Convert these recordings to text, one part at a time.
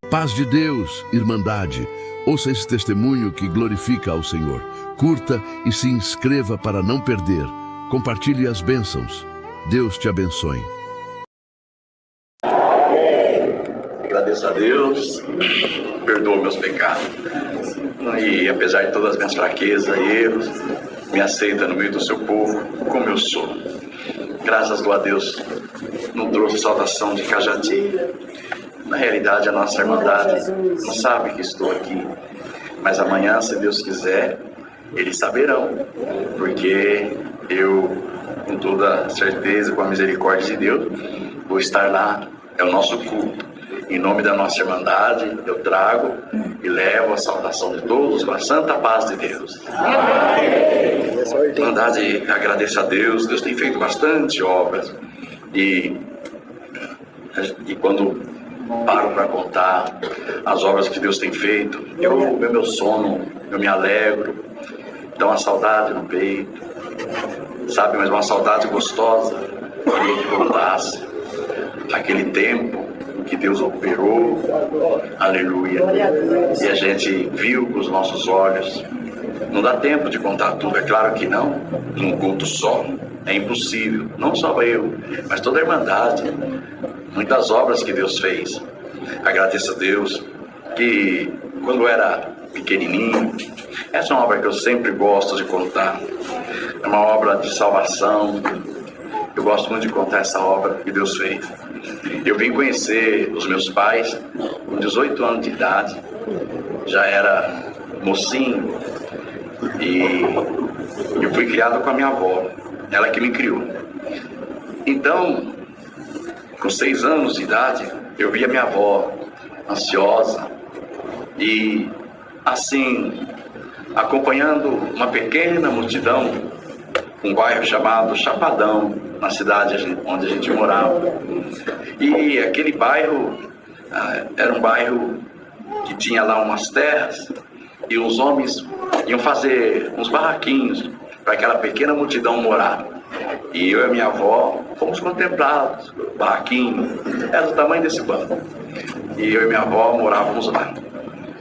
Paz de Deus, irmandade. Ouça esse testemunho que glorifica ao Senhor. Curta e se inscreva para não perder. Compartilhe as bênçãos. Deus te abençoe. Agradeço a Deus, perdoa meus pecados. E apesar de todas as minhas fraquezas e erros, me aceita no meio do seu povo como eu sou. Graças a Deus, não trouxe saudação de Cajati. Na realidade, a nossa irmandade não sabe que estou aqui. Mas amanhã, se Deus quiser, eles saberão. Porque eu, com toda certeza, com a misericórdia de Deus, vou estar lá. É o nosso culto. Em nome da nossa irmandade, eu trago e levo a saudação de todos com a santa paz de Deus. Amém. A irmandade agradece a Deus. Deus tem feito bastante obras. E quando paro para contar as obras que Deus tem feito, meu sono, eu me alegro, dá uma saudade no peito, sabe, mas uma saudade gostosa, queria que voltasse aquele tempo que Deus operou, aleluia, e a gente viu com os nossos olhos. Não dá tempo de contar tudo, é claro que não, num culto só, é impossível, não só eu, mas toda a irmandade, muitas obras que Deus fez. Agradeço a Deus que quando eu era pequenininho, essa é uma obra que eu sempre gosto de contar, é uma obra de salvação. Eu gosto muito de contar essa obra que Deus fez. Eu vim conhecer os meus pais com 18 anos de idade, já era mocinho, e eu fui criado com a minha avó, ela que me criou. Então, com 6 anos de idade, eu vi a minha avó ansiosa e, assim, acompanhando uma pequena multidão, um bairro chamado Chapadão, na cidade onde a gente morava. E aquele bairro era um bairro que tinha lá umas terras e os homens iam fazer uns barraquinhos para aquela pequena multidão morar. E eu e a minha avó fomos contemplados, barraquinho, era do tamanho desse banco. E eu e minha avó morávamos lá,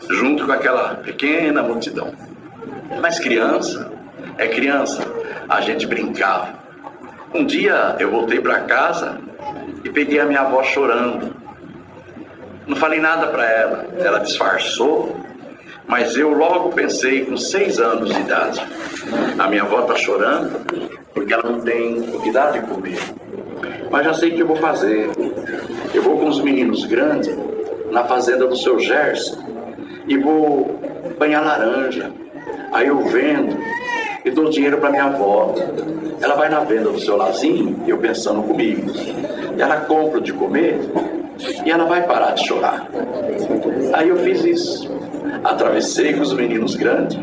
junto com aquela pequena multidão. Mas criança, a gente brincava. Um dia eu voltei para casa e peguei a minha avó chorando. Não falei nada para ela, ela disfarçou, mas eu logo pensei, com 6 anos de idade, a minha avó está chorando porque ela não tem o que dar de comer. Mas já sei o que eu vou fazer. Eu vou com os meninos grandes na fazenda do seu Gerson e vou banhar laranja. Aí eu vendo e dou dinheiro para minha avó. Ela vai na venda do seu Lazinho, eu pensando comigo. Ela compra de comer e ela vai parar de chorar. Aí eu fiz isso. Atravessei com os meninos grandes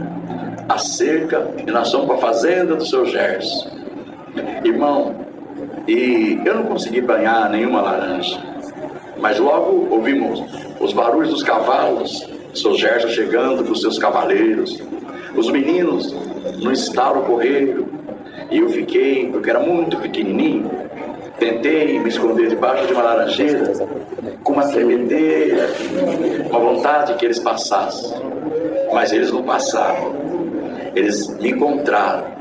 a cerca e nós fomos para a fazenda do seu Gerson. Irmão, e eu não consegui banhar nenhuma laranja, mas logo ouvimos os barulhos dos cavalos, seu Gerson chegando com os seus cavaleiros, os meninos no estalo correram, e eu fiquei, porque era muito pequenininho, tentei me esconder debaixo de uma laranjeira, com uma tremedeira, uma vontade que eles passassem, mas eles não passaram, eles me encontraram,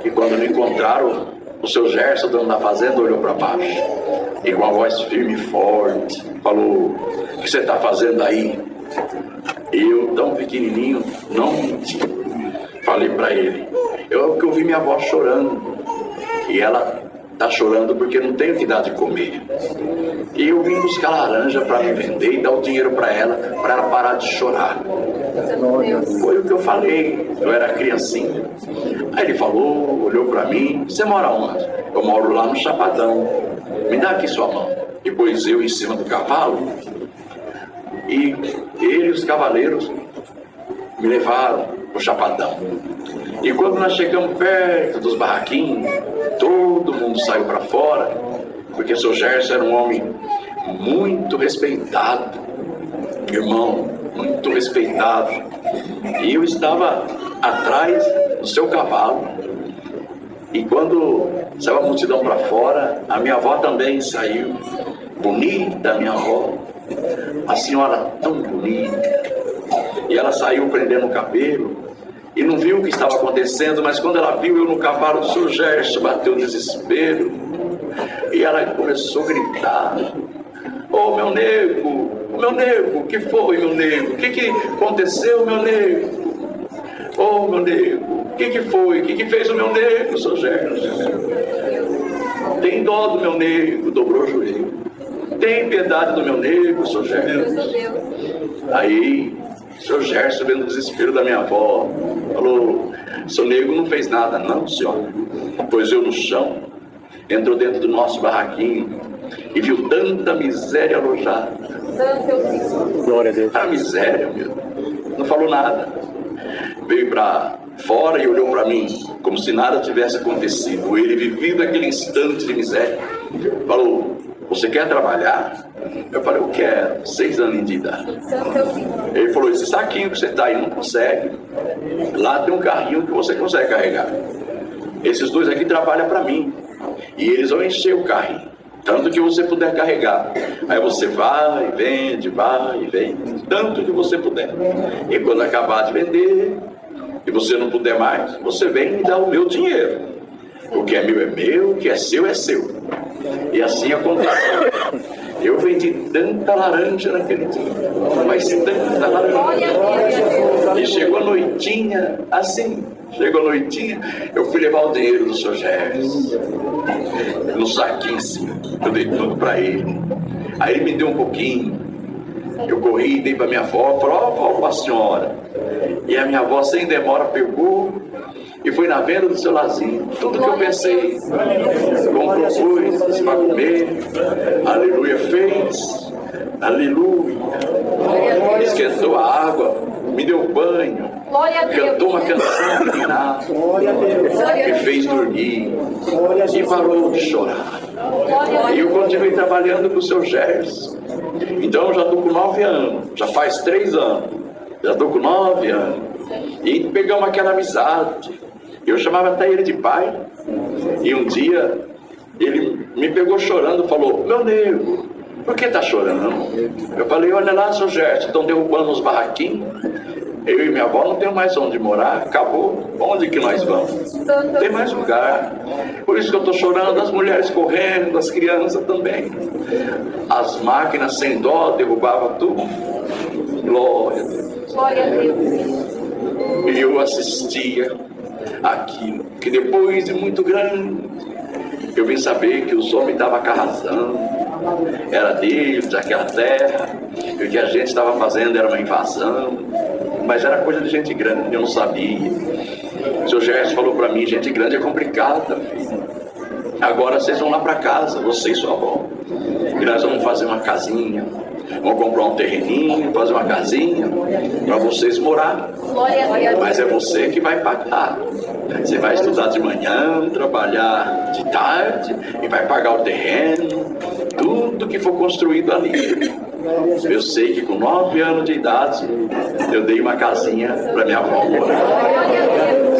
e quando me encontraram, o seu Gerson, dono da fazenda, olhou para baixo e com a voz firme e forte falou: o que você está fazendo aí? Eu, tão pequenininho, não menti. Falei para ele: eu ouvi minha avó chorando e ela está chorando porque não tem o que dar de comer. E eu vim buscar laranja para me vender e dar o dinheiro para ela parar de chorar. Foi o que eu falei, eu era criancinha. Aí ele falou, olhou para mim: você mora onde? Eu moro lá no Chapadão. Me dá aqui sua mão. E pôs eu em cima do cavalo e ele e os cavaleiros me levaram pro Chapadão. E quando nós chegamos perto dos barraquinhos, todo mundo saiu para fora, porque seu Gerson era um homem muito respeitado, irmão, muito respeitado. E eu estava atrás do seu cavalo. E quando saiu a multidão para fora, a minha avó também saiu. Bonita, minha avó. uma senhora tão bonita. E ela saiu prendendo o cabelo e não viu o que estava acontecendo, mas quando ela viu eu no cavalo do seu Gerson, bateu desespero. E ela começou a gritar: "Ô meu nego, o que foi, meu nego? O que aconteceu, meu nego? Ô meu nego, o que foi? O que fez o meu nego, seu Gerson? Tem dó do meu nego", dobrou o joelho. "Tem piedade do meu nego, seu Gerson." Aí, o seu Gerson, vendo o desespero da minha avó, falou: "Seu nego não fez nada não, senhora. Pôs eu no chão, entrou dentro do nosso barraquinho e viu tanta miséria alojada." Glória a Deus. A miséria, meu. Não falou nada. Veio para fora e olhou para mim, como se nada tivesse acontecido. Ele, vivido aquele instante de miséria, falou: "Você quer trabalhar?" Eu falei: "Eu quero." 6 anos de idade. Ele falou: "Esse saquinho que você está aí não consegue. Lá tem um carrinho que você consegue carregar. Esses 2 aqui trabalham para mim. E eles vão encher o carrinho, tanto que você puder carregar. Aí você vai e vende, tanto que você puder. E quando acabar de vender, e você não puder mais, você vem e dá o meu dinheiro. O que é meu, o que é seu, é seu." E assim aconteceu. Eu vendi tanta laranja naquele dia, mas tanta laranja. E chegou a noitinha, assim, eu fui levar o dinheiro do seu Gerson, no saquinho assim, eu dei tudo para ele. Aí ele me deu um pouquinho, eu corri e dei para minha avó, falei: "Ó, para a senhora." E a minha avó, sem demora, pegou e foi na venda do seu Lazinho. Tudo que eu pensei, comprou coisas para comer, aleluia, fez, aleluia, esquentou a água, me deu banho, cantou uma canção divinal, me fez dormir e parou de chorar. E eu continuei trabalhando com o seu Gerson. Então eu já estou com 9 anos, já faz 3 anos, já estou com 9 anos. E pegamos aquela amizade. Eu chamava até ele de pai. E um dia ele me pegou chorando, falou: "Meu nego, por que tá chorando?" Eu falei: "Olha lá, seu Gerson, estão derrubando os barraquinhos. Eu e minha avó não temos mais onde morar, acabou. Onde que nós vamos? Não tem mais lugar. Por isso que eu estou chorando, as mulheres correndo, as crianças também. As máquinas sem dó derrubavam tudo." Glória a Deus. Glória a Deus. E eu assistia aquilo, que depois de muito grande, eu vim saber que os homens estavam arrasando, era deles, aquela terra, e o que a gente estava fazendo era uma invasão, mas era coisa de gente grande, eu não sabia. O seu Gerson falou para mim: "Gente grande é complicada, filho. Agora vocês vão lá para casa, você e sua avó, e nós vamos fazer uma casinha, vamos comprar um terreninho, fazer uma casinha para vocês morar. Mas é você que vai pagar. Você vai estudar de manhã, trabalhar de tarde e vai pagar o terreno, tudo que for construído ali." Eu sei que com 9 anos de idade eu dei uma casinha para minha avó morar.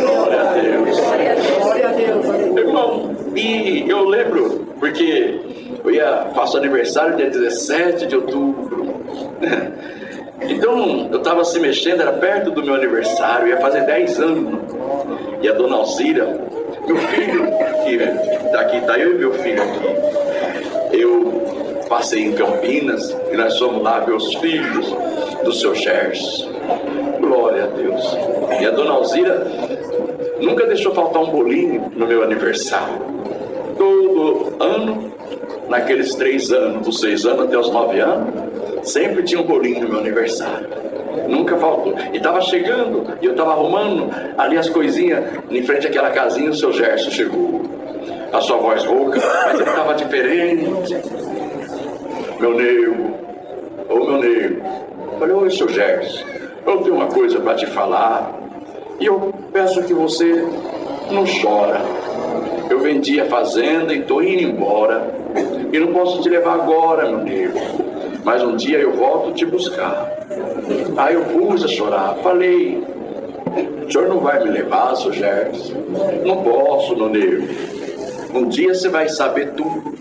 Glória a Deus. Irmão, e eu lembro, porque eu faço aniversário dia 17 de outubro. Então eu estava se mexendo, era perto do meu aniversário, ia fazer 10 anos. E a dona Alzira, meu filho, que daqui está eu e meu filho aqui. Eu passei em Campinas e nós fomos lá ver os filhos do seu Gerson. Glória a Deus. E a dona Alzira nunca deixou faltar um bolinho no meu aniversário. Todo ano, naqueles 3 anos, dos 6 anos até os 9 anos, sempre tinha um bolinho no meu aniversário. Nunca faltou. E estava chegando, e eu estava arrumando ali as coisinhas, em frente àquela casinha, o seu Gerson chegou. A sua voz rouca, mas ele estava diferente. Meu nego, ô meu nego. Eu falei: "Oi, seu Gerson, eu tenho uma coisa para te falar. E eu peço que você não chora. Eu vendi a fazenda e estou indo embora. E não posso te levar agora, meu nego. Mas um dia eu volto te buscar." Aí eu pus a chorar. Falei: "O senhor não vai me levar, seu Gerson?" "Não posso, meu nego. Um dia você vai saber tudo.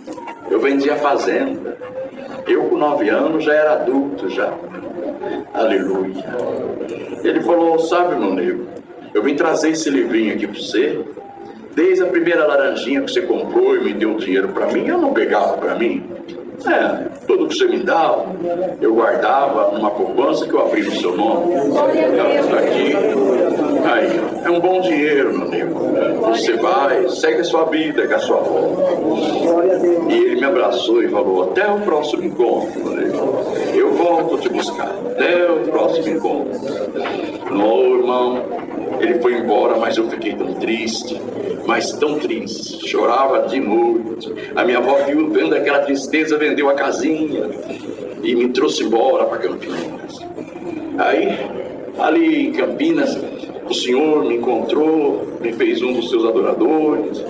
Eu vendi a fazenda. Eu com 9 anos já era adulto já. Aleluia. Ele falou, sabe, meu nego, eu vim trazer esse livrinho aqui para você. Desde a primeira laranjinha que você comprou e me deu dinheiro para mim, eu não pegava para mim. Tudo que você me dava, eu guardava numa poupança que eu abri no seu nome. Está aqui. Aí, é um bom dinheiro, meu amigo. Você vai, segue a sua vida com a sua avó. E ele me abraçou e falou, até o próximo encontro, meu amigo. Eu volto te buscar. Até o próximo encontro. Não, irmão. Ele foi embora, mas eu fiquei tão triste. Mas tão triste, chorava de noite. A minha avó, vendo aquela tristeza, vendeu a casinha e me trouxe embora para Campinas. Aí, ali em Campinas, o Senhor me encontrou, me fez um dos seus adoradores,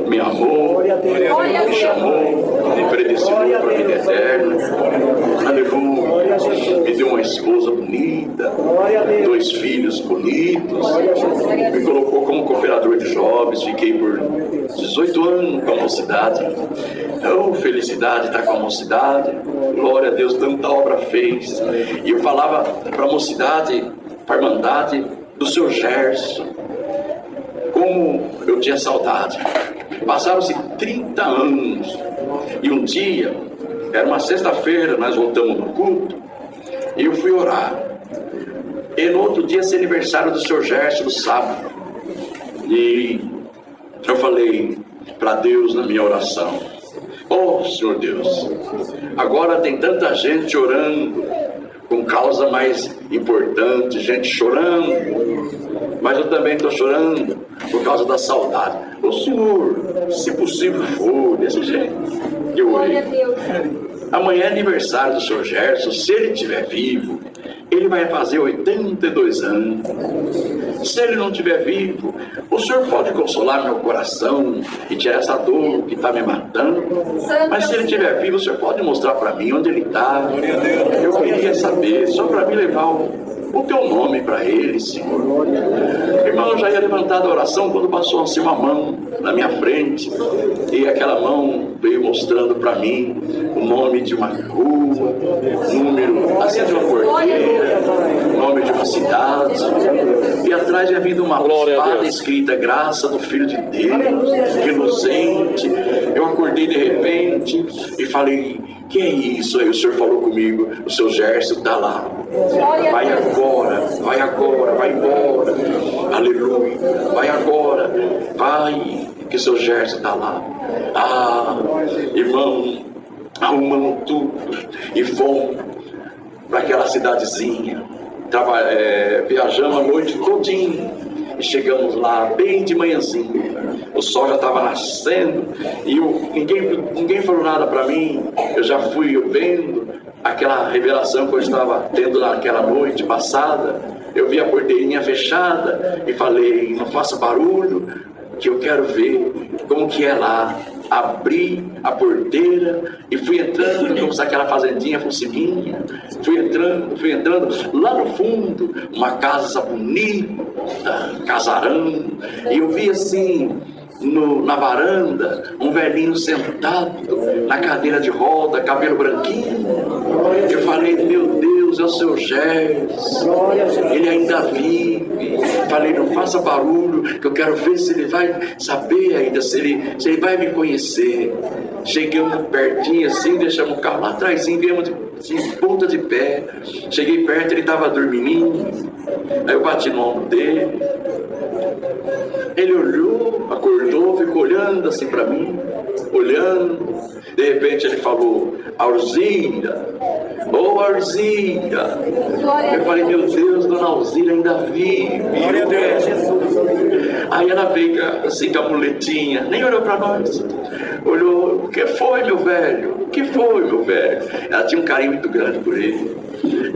me amou, me chamou, me predestinou para a vida eterna. Aleluia. Me deu uma esposa bonita, 2 filhos bonitos, me colocou como cooperador de jovens, fiquei por 18 anos com a mocidade. Oh, felicidade estar com a mocidade, glória a Deus, tanta obra fez. E eu falava para a mocidade, para a irmandade do seu Gerson, como eu tinha saudade. Passaram-se 30 anos e um dia, era uma sexta-feira, nós voltamos no culto e eu fui orar. E no outro dia, esse aniversário do seu Gerson, no sábado. E eu falei para Deus na minha oração, oh Senhor Deus, agora tem tanta gente orando com causa mais importante, gente chorando, mas eu também estou chorando por causa da saudade. O Senhor, se possível for, desse jeito, eu orei. Amanhã é aniversário do Sr. Gerson, se ele estiver vivo, ele vai fazer 82 anos. Se ele não estiver vivo, o Senhor pode consolar meu coração e tirar essa dor que está me matando. Mas se ele estiver vivo, o Senhor pode mostrar para mim onde ele está. Eu queria saber, só para me levar o teu nome para ele, Senhor. Irmão, eu já ia levantar da oração quando passou assim uma mão na minha frente. E aquela mão veio mostrando para mim o nome de uma rua, número, assim, de uma porteira, nome de uma cidade. E atrás havia vindo uma espada escrita, graça do Filho de Deus, reluzente. Eu acordei de repente e falei, que é isso? Aí o Senhor falou comigo, o seu Gerson está lá. Vai agora, vai agora, vai embora. Aleluia. Vai agora, vai, que o seu Gerson está lá. Ah, irmão, arrumamos tudo e fomos para aquela cidadezinha. Viajamos a noite todinha e chegamos lá bem de manhãzinha. O sol já estava nascendo e ninguém falou nada para mim. Eu já fui vendo aquela revelação que eu estava tendo naquela noite passada. Eu vi a porteirinha fechada e falei, não faça barulho, que eu quero ver como que é lá. Abri a porteira e fui entrando como se aquela fazendinha fosse minha. Fui entrando lá no fundo, uma casa bonita, casarão, e eu vi assim na varanda um velhinho sentado na cadeira de roda, cabelo branquinho. Eu falei, meu Deus, é o seu Gerson, ele ainda vive. Falei, não faça barulho, que eu quero ver se ele vai saber ainda, se ele vai me conhecer. Chegamos pertinho assim, deixamos o carro lá atrás, viemos de ponta de pé. Cheguei perto, ele estava dormindo. Aí eu bati no ombro dele. Ele olhou, acordou, ficou olhando assim para mim, olhando. De repente ele falou, Alzira, ô Alzira. Eu falei, meu Deus, dona Alzira ainda vive. Aí ela veio assim com a muletinha, nem olhou para nós. Olhou, o que foi, meu velho? O que foi, meu velho? Ela tinha um carinho muito grande por ele.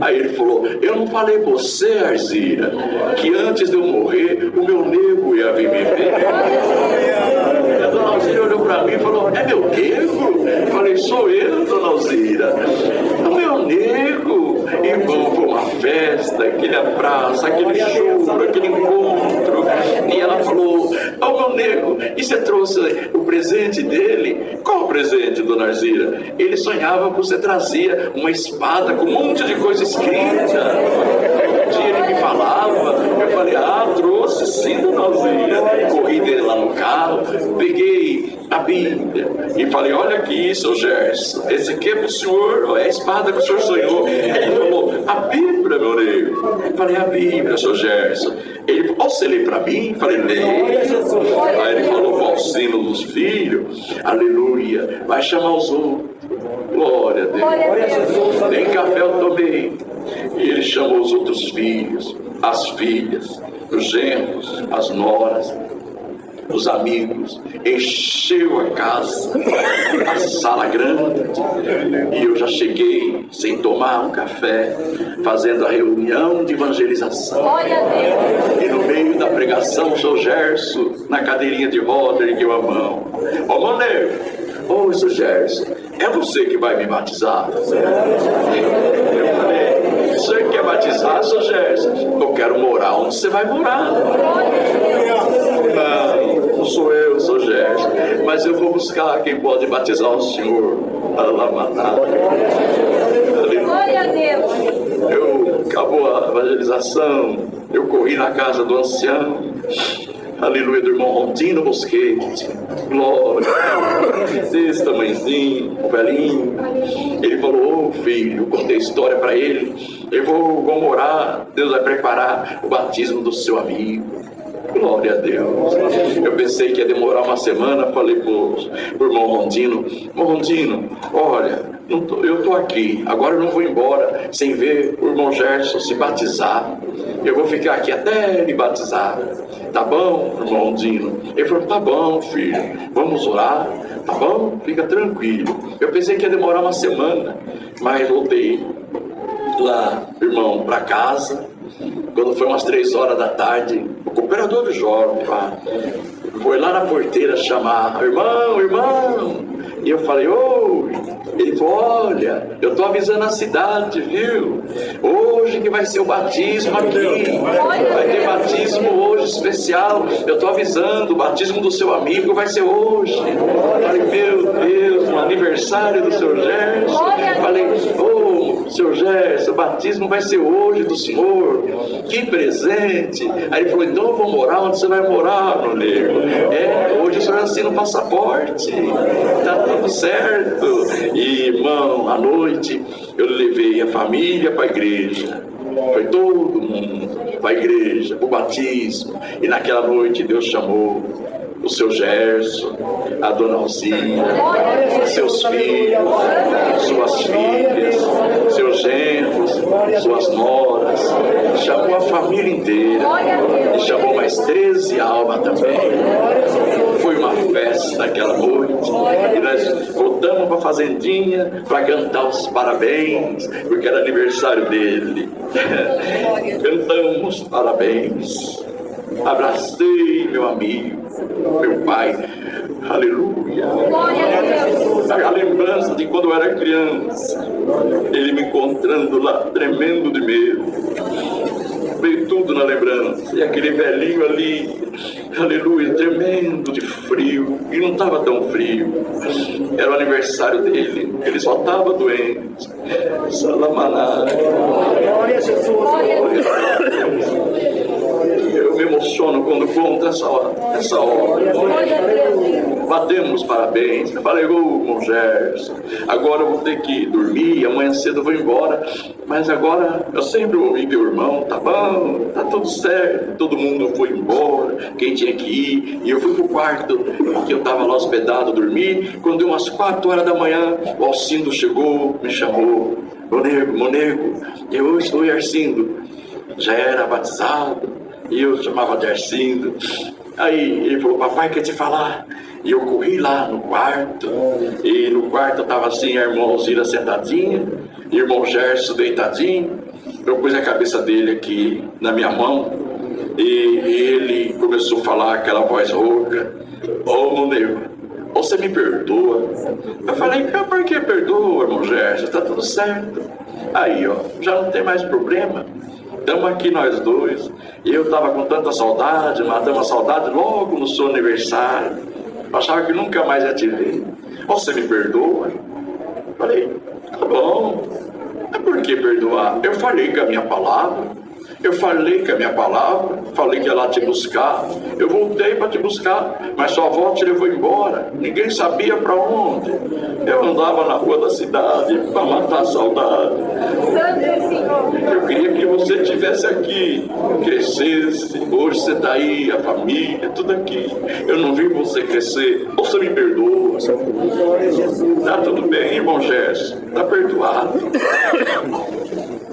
Aí ele falou, eu não falei você, Alzira, que antes de eu morrer, o meu nego ia vir me ver. A dona Alzira olhou para mim e falou, é meu nego? Eu falei, sou eu, dona Alzira. O meu nego. E vamos para uma festa, aquele abraço, aquele choro, aquele encontro. E ela falou: "Ô meu nego, e você trouxe o presente dele?" "Qual o presente, dona Arzira?" "Ele sonhava que você trazia uma espada com um monte de coisa escrita." Um dia ele me falava, eu falei: "Ah, trouxe sim, dona Arzira." Corri dele lá no carro, peguei a Bíblia e falei: "Olha aqui, seu Gerson, esse aqui é pro senhor, é a espada que o senhor sonhou." Ele falou: "A Bíblia, meu nego." Eu falei: "A Bíblia, seu Gerson." Ele falou: "Você lê pra mim?" Eu falei: "Leio." Aí ele falou: "Valsino dos filhos, aleluia, vai chamar os outros." Glória a Deus. Nem café eu tomei. E ele chamou os outros filhos, as filhas, os genros, as noras, os amigos, encheu a casa, a sala grande, e eu já cheguei sem tomar um café, fazendo a reunião de evangelização. E no meio da pregação, o seu Gerson, na cadeirinha de roda, ergueu a mão: "Ô Maneiro, ô seu Gerson, é você que vai me batizar?" Eu falei: "Você quer batizar, seu Gerson? Eu quero morar onde você vai morar." Não sou eu, sou Gerson, mas eu vou buscar quem pode batizar o senhor. Glória a Deus. Acabou a evangelização, eu corri na casa do ancião, aleluia, do irmão Rondino Bosquete, glória, desse tamanhozinho, o velhinho. Ele falou: "Ô filho," eu contei a história para ele, "eu vou morar, Deus vai preparar o batismo do seu amigo." Glória a Deus. Eu pensei que ia demorar uma semana. Falei pro irmão Rondino: "Irmão Rondino, olha, eu estou aqui, agora eu não vou embora sem ver o irmão Gerson se batizar. Eu vou ficar aqui até ele batizar. Tá bom, irmão Rondino?" Ele falou: "Tá bom, filho, vamos orar, tá bom? Fica tranquilo." Eu pensei que ia demorar uma semana, mas voltei lá, irmão, para casa. Quando foi umas 3 horas da tarde, o cooperador do jovem foi lá na porteira chamar: irmão. E eu falei: "Oi." Ele falou: "Olha, eu estou avisando a cidade, viu? Hoje que vai ser o batismo aqui. Vai ter batismo hoje especial. Eu estou avisando, o batismo do seu amigo vai ser hoje." Eu falei: "Meu Deus, no aniversário do seu Gerson." Falei: "Ô, seu Gerson, o batismo vai ser hoje do senhor. Que presente." Aí ele falou: "Então eu vou morar onde você vai morar, meu nego. Hoje o senhor assina o passaporte. Tá tudo certo." E, irmão, à noite eu levei a família para a igreja. Foi todo mundo para a igreja, para o batismo. E naquela noite Deus chamou o seu Gerson, a dona Alzira, seus filhos, suas filhas, seus genros, suas noras. Chamou a família inteira. E chamou mais 13 almas também. Foi uma festa aquela noite. E nós voltamos para a fazendinha para cantar os parabéns, porque era aniversário dele. Cantamos parabéns. Abracei meu amigo, meu pai, aleluia. A lembrança de quando eu era criança, ele me encontrando lá, tremendo de medo. Veio tudo na lembrança. E aquele velhinho ali, aleluia, tremendo de frio. E não estava tão frio. Era o aniversário dele. Ele só estava doente. Salamaná. Glória a Jesus. Eu me emociono quando conto essa hora. Batemos parabéns. Falei: "Ô, irmão Gerson, agora eu vou ter que dormir, amanhã cedo eu vou embora. Mas agora eu sempre ouvi meu irmão, tá bom, tá tudo certo." Todo mundo foi embora, quem tinha que ir. E eu fui pro quarto, que eu tava lá hospedado, dormi. Quando deu umas 4 horas da manhã, o Alcindo chegou, me chamou: Monego, eu estou Arcindo." Já era batizado e eu chamava de Arcindo. Aí ele falou: "Papai quer te falar." E eu corri lá no quarto, e no quarto estava assim a irmã Alzira sentadinha, e o irmão Gerson deitadinho. Eu pus a cabeça dele aqui na minha mão, e ele começou a falar aquela voz rouca: "Ô Monego, você me perdoa? Eu falei, por que perdoa, irmão Gerson? Está tudo certo. Aí, ó, já não tem mais problema. Estamos aqui nós dois. E eu estava com tanta saudade, matamos a saudade logo no seu aniversário. Eu achava que nunca mais ia te ver. Você me perdoa? Eu falei, tá bom. Mas por que perdoar? Eu falei com a minha palavra. Falei que ia lá te buscar. Eu voltei para te buscar, mas sua avó te levou embora. Ninguém sabia para onde. Eu andava na rua da cidade para matar a saudade. Eu queria que você estivesse aqui, crescesse. Hoje você está aí, a família, tudo aqui. Eu não vi você crescer. Você me perdoa. Tá tudo bem, irmão Gerson. Tá perdoado.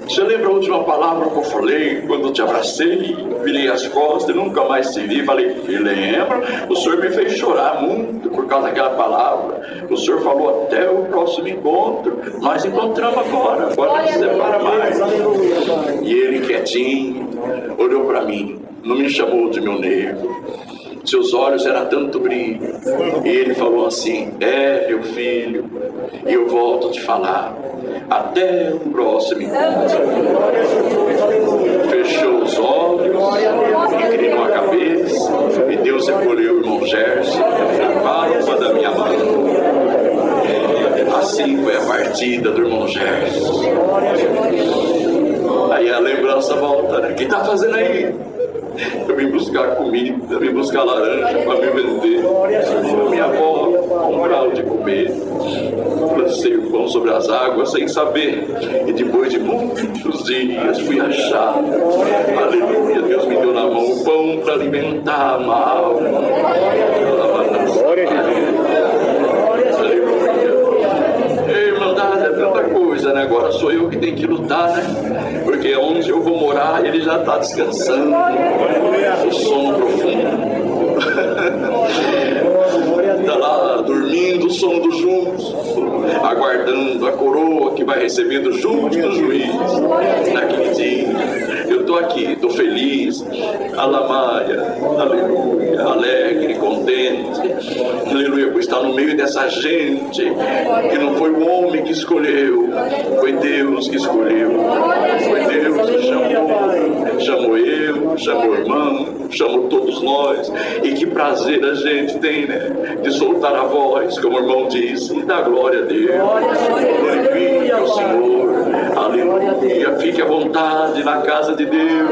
Você lembra a última palavra que eu falei quando eu te abracei, virei as costas e nunca mais te vi? Falei, lembra? O senhor me fez chorar muito por causa daquela palavra. O senhor falou até o próximo encontro. Nós encontramos agora não se separa mais. E ele quietinho, olhou para mim, não me chamou de meu nego. Seus olhos eram tanto brilho. E ele falou assim, meu filho, e eu volto a te falar. Até o próximo encontro. Fechou os olhos, inclinou a cabeça, e Deus recolheu o irmão Gerson na palma da minha mão. Assim foi a partida do irmão Gerson. Aí a lembrança volta, né? O que está fazendo aí? Eu vim buscar comida, eu vim buscar laranja para me vender. Minha avó comprava de comer. Lancei o pão sobre as águas sem saber. E depois de muitos dias fui achar. Aleluia, Deus me deu na mão o pão para alimentar a alma. Glória a Deus. Aleluia. Irmandade, é tanta coisa, né? Agora sou eu que tenho que lutar, né? Porque onde eu vou morar, ele já está descansando. O sono profundo. Está lá dormindo o sono dos justos, aguardando a coroa que vai receber do justo juiz naquele dia. Eu estou aqui, estou feliz, alamaia, aleluia, alegre, contente, aleluia, por estar no meio dessa gente que não foi o homem que escolheu, foi Deus que escolheu, foi Deus que chamou eu, chamou o irmão, chamou todos nós. E que prazer a gente tem, né, de soltar a voz, como o irmão disse, e dar glória a Deus. Glorifique o Senhor, aleluia, fique à vontade na casa de Deus.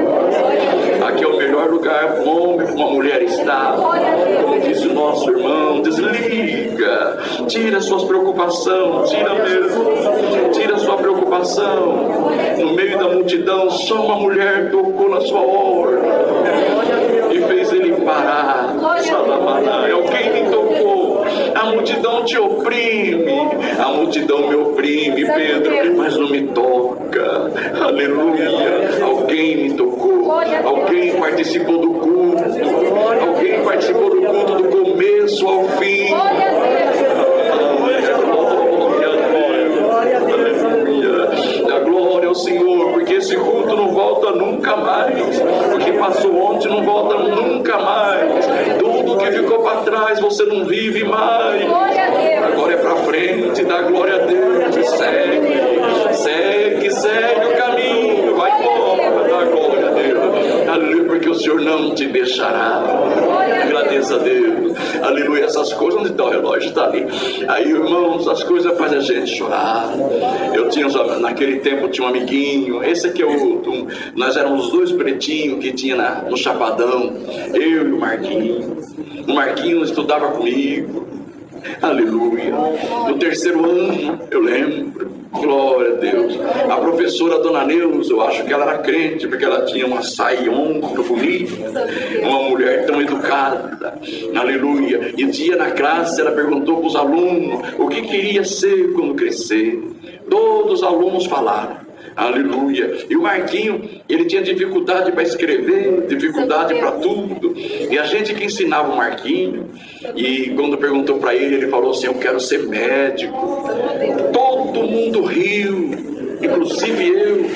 Aqui é o melhor lugar para um homem, para uma mulher estar. Como disse o nosso irmão, desliga, tira suas preocupações, tira sua preocupação. No meio da multidão, só uma mulher tocou na sua orla e fez ele parar. Salamaná, alguém me tocou. A multidão te oprime, a multidão me oprime, Pedro, mas não me toca. Aleluia, alguém me tocou, alguém participou do culto, alguém participou do culto do começo ao fim. A glória ao Senhor, porque esse culto não volta nunca mais. O que passou ontem não volta nunca mais. Tudo que ficou para trás você não vive mais. Agora é para frente, dá glória a Deus e segue o caminho, vai embora, dá glória a Deus. Aleluia, porque o Senhor não te deixará. Agradeça a Deus. Aleluia, essas coisas, onde está o relógio? Está ali. Aí, irmãos, as coisas fazem a gente chorar. Eu tinha, naquele tempo, tinha um amiguinho. Esse aqui é nós éramos os dois pretinhos que tinha no Chapadão. Eu e o Marquinho. O Marquinho estudava comigo. Aleluia. No terceiro ano, eu lembro. Glória a Deus. A professora Dona Neuza, eu acho que ela era crente, porque ela tinha uma saiona bonita, uma mulher tão educada. Aleluia. E um dia na classe ela perguntou para os alunos o que queria ser quando crescer. Todos os alunos falaram. Aleluia. E o Marquinho, ele tinha dificuldade para escrever, dificuldade para tudo. E a gente que ensinava o Marquinho, e quando perguntou para ele, ele falou assim: eu quero ser médico. Todo mundo riu. inclusive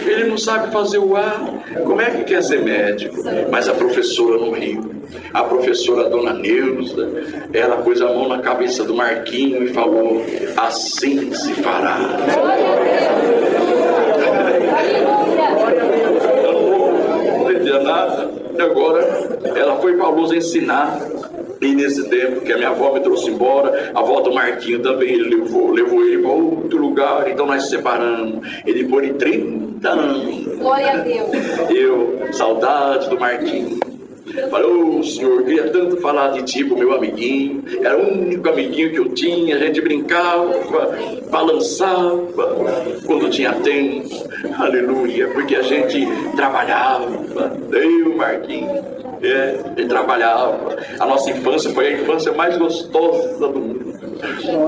ele não sabe fazer o A. Como é que quer ser médico? Mas a professora não riu. A professora Dona Neuza, ela pôs a mão na cabeça do Marquinho e falou: assim se fará. Eu não entendia nada. E agora ela foi para a luz ensinar. E nesse tempo que a minha avó me trouxe embora, a avó do Marquinho também levou ele para outro lugar. Então nós se separamos. Ele foi 30 anos. Glória a Deus. Eu, saudade do Marquinho. Falei: ô senhor, queria tanto falar de ti pro meu amiguinho. Era o único amiguinho que eu tinha. A gente brincava, balançava quando tinha tempo. Aleluia, porque a gente trabalhava. Eu, Marquinho. Ele trabalhava. A nossa infância foi a infância mais gostosa do mundo.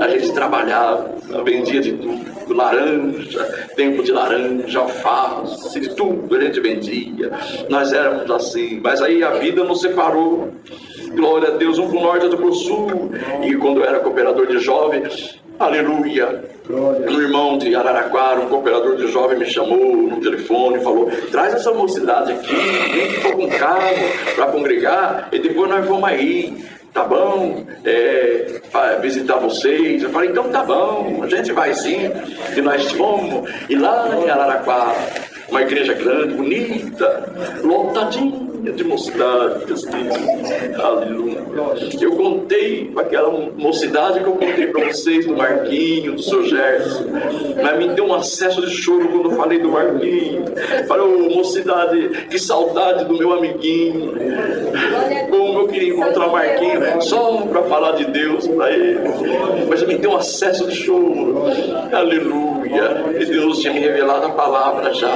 A gente trabalhava, vendia de tudo, laranja, tempo de laranja, alface, de tudo a gente vendia. Nós éramos assim, mas aí a vida nos separou. Glória a Deus, um pro norte, outro pro sul. E quando eu era cooperador de jovens, aleluia, um irmão de Araraquara, um cooperador de jovem, me chamou no telefone e falou: traz essa mocidade aqui, vem que for com carro para congregar e depois nós vamos aí, tá bom? Para visitar vocês. Eu falei: então tá bom, a gente vai sim. E nós fomos, e lá em Araraquara, uma igreja grande, bonita, lotadinha de mocidades. Aleluia. Eu contei aquela mocidade que eu contei para vocês, do Marquinho, do seu Gerson, mas me deu um acesso de choro quando eu falei do Marquinho. Falei: ô mocidade, que saudade do meu amiguinho. Como eu queria encontrar o Marquinho só para falar de Deus para ele. Mas me deu um acesso de choro. Aleluia. E Deus tinha me revelado a palavra já.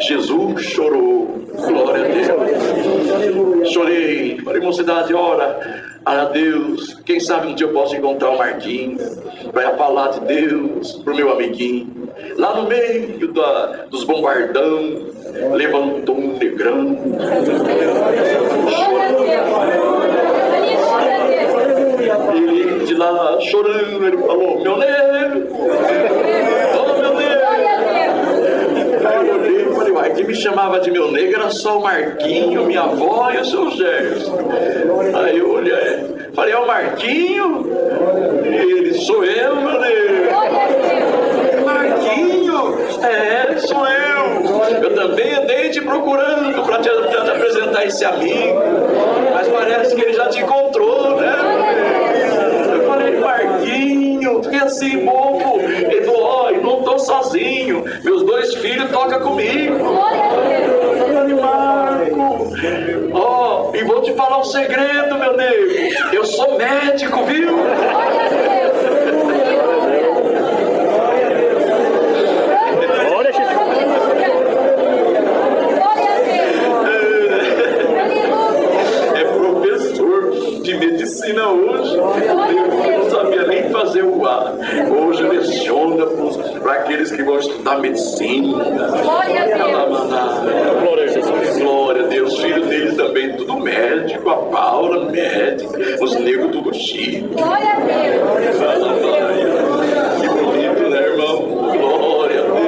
Jesus chorou. Glória a Deus. Chorei. Falei: mocidade, ora a Deus. Quem sabe um dia eu posso encontrar o Marquinho para falar de Deus pro meu amiguinho. Lá no meio dos bombardão, levantou um negrão. Ele de lá chorando, ele falou: meu negro, oh meu negro. Aí eu olhei e falei: uai, quem me chamava de meu negro era só o Marquinho, minha avó e o seu Gerson. Aí eu olhei, falei: é o Marquinho? Ele: sou eu, meu negro. Marquinho? Sou eu. Eu também andei te procurando para te apresentar esse amigo, mas parece que ele já te encontrou, né? Eu falei: Marquinho, fiquei assim, bobo. Ele falou: ó, eu não tô sozinho, meus 2 filhos tocam comigo. Marco, ó, e vou te falar um segredo, meu nego. Eu sou médico, viu? Medicina hoje, eu não sabia nem fazer o A. Hoje leciona para aqueles que vão estudar medicina. Glória a Deus. Glória a Deus. Filho dele também, tudo médico. A Paula, médica. Os negros, tudo chique. Glória a Deus. Que bonito, né, irmão? Glória a Deus.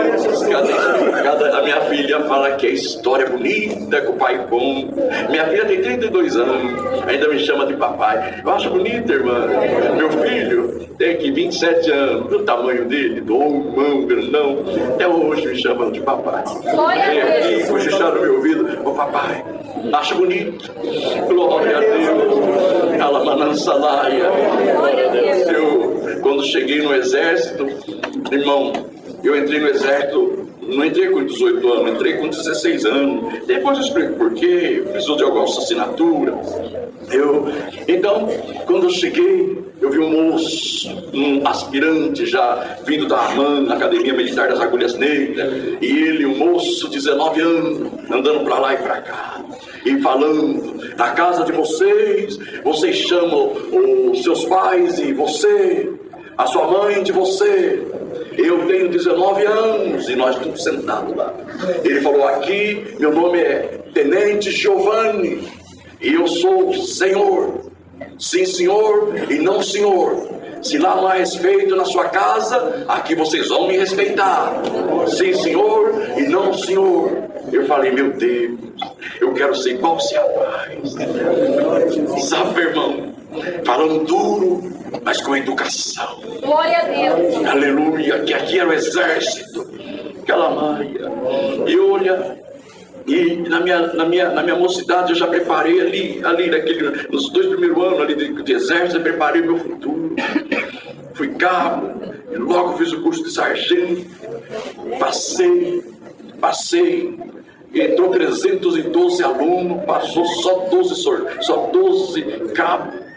A minha filha fala que é história bonita, que o pai conta. Minha filha tem 32 anos, ainda me chama de papai. Eu acho bonito, irmã. Meu filho tem aqui 27 anos, do tamanho dele, do mão grandão, até hoje me chamam de papai. Vem aqui, cochichar no meu ouvido: ô papai, acho bonito. Glória a Deus. Alamanançalaia. Eu, quando cheguei no exército, irmão, eu entrei no exército. Não entrei com 18 anos, entrei com 16 anos. Depois eu explico por quê, precisou de alguma assinatura. Então, quando eu cheguei, eu vi um moço, um aspirante já vindo da AMAN, na Academia Militar das Agulhas Negras, e ele, um moço de 19 anos, andando para lá e para cá, e falando: na casa de vocês chamam os seus pais e você, a sua mãe de você. Eu tenho 19 anos e nós estamos sentados lá. Ele falou: aqui, meu nome é Tenente Giovanni e eu sou senhor. Sim, senhor, e não senhor. Se lá não há respeito na sua casa, aqui vocês vão me respeitar. Sim, senhor, e não, senhor. Eu falei, meu Deus, eu quero ser igual esse rapaz. Sabe, irmão? Falando duro, mas com educação. Glória a Deus. Aleluia, que aqui era o exército. Aquela maia. E olha, e na minha mocidade eu já preparei ali nos 2 primeiros anos ali de exército, eu preparei meu futuro. Fui cabo, e logo fiz o curso de sargento. Passei. Entrou 312 alunos, passou só 12 cabos.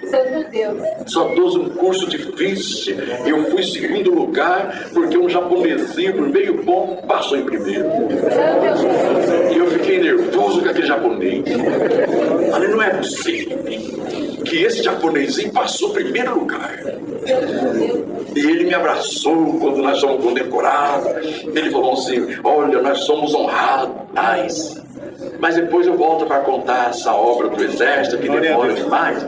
Só 12, um curso difícil. Eu fui segundo lugar, porque um japonesinho meio bom passou em primeiro. E eu fiquei nervoso com aquele japonês. Falei, não é possível que esse japonesinho passou em primeiro lugar. E ele me abraçou quando nós somos condecorados. Ele falou assim, olha, nós somos honrados. Mas depois eu volto para contar essa obra do exército, que demora demais.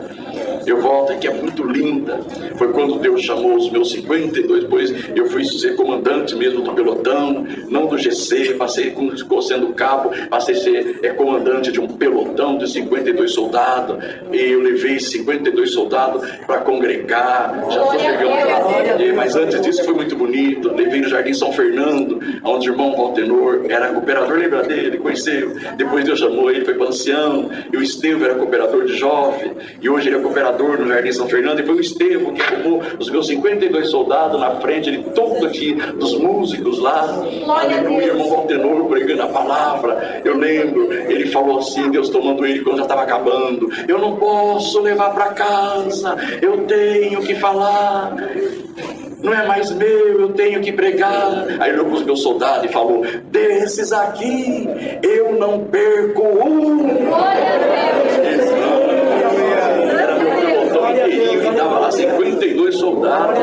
Eu volto, que é muito linda. Foi quando Deus chamou os meus 52, depois eu fui ser comandante mesmo do pelotão, não do GC, ficou sendo cabo, passei a ser comandante de um pelotão de 52 soldados, e eu levei 52 soldados para congregar, já estou chegando lá. Mas antes disso foi muito bonito, levei no Jardim São Fernando, onde o irmão Valtenor era cooperador, lembra dele? Conheceu? Depois Deus chamou ele, foi para ancião, e o Estevão era cooperador de jovem, e hoje ele é cooperador no Jardim São Fernando, e foi o Estevão que arrumou os meus 52 soldados na frente de todo aqui, dos músicos lá. Aleluia, irmão Valtenor pregando a palavra. Eu lembro, ele falou assim, Deus tomando ele quando já estava acabando, eu não posso levar para casa, eu tenho que falar. Não é mais meu, eu tenho que pregar. Aí ele olhou para os meus soldados e falou, desses aqui, eu não perco um. Era meu pelotão inteirinho, que estava lá 52 soldados.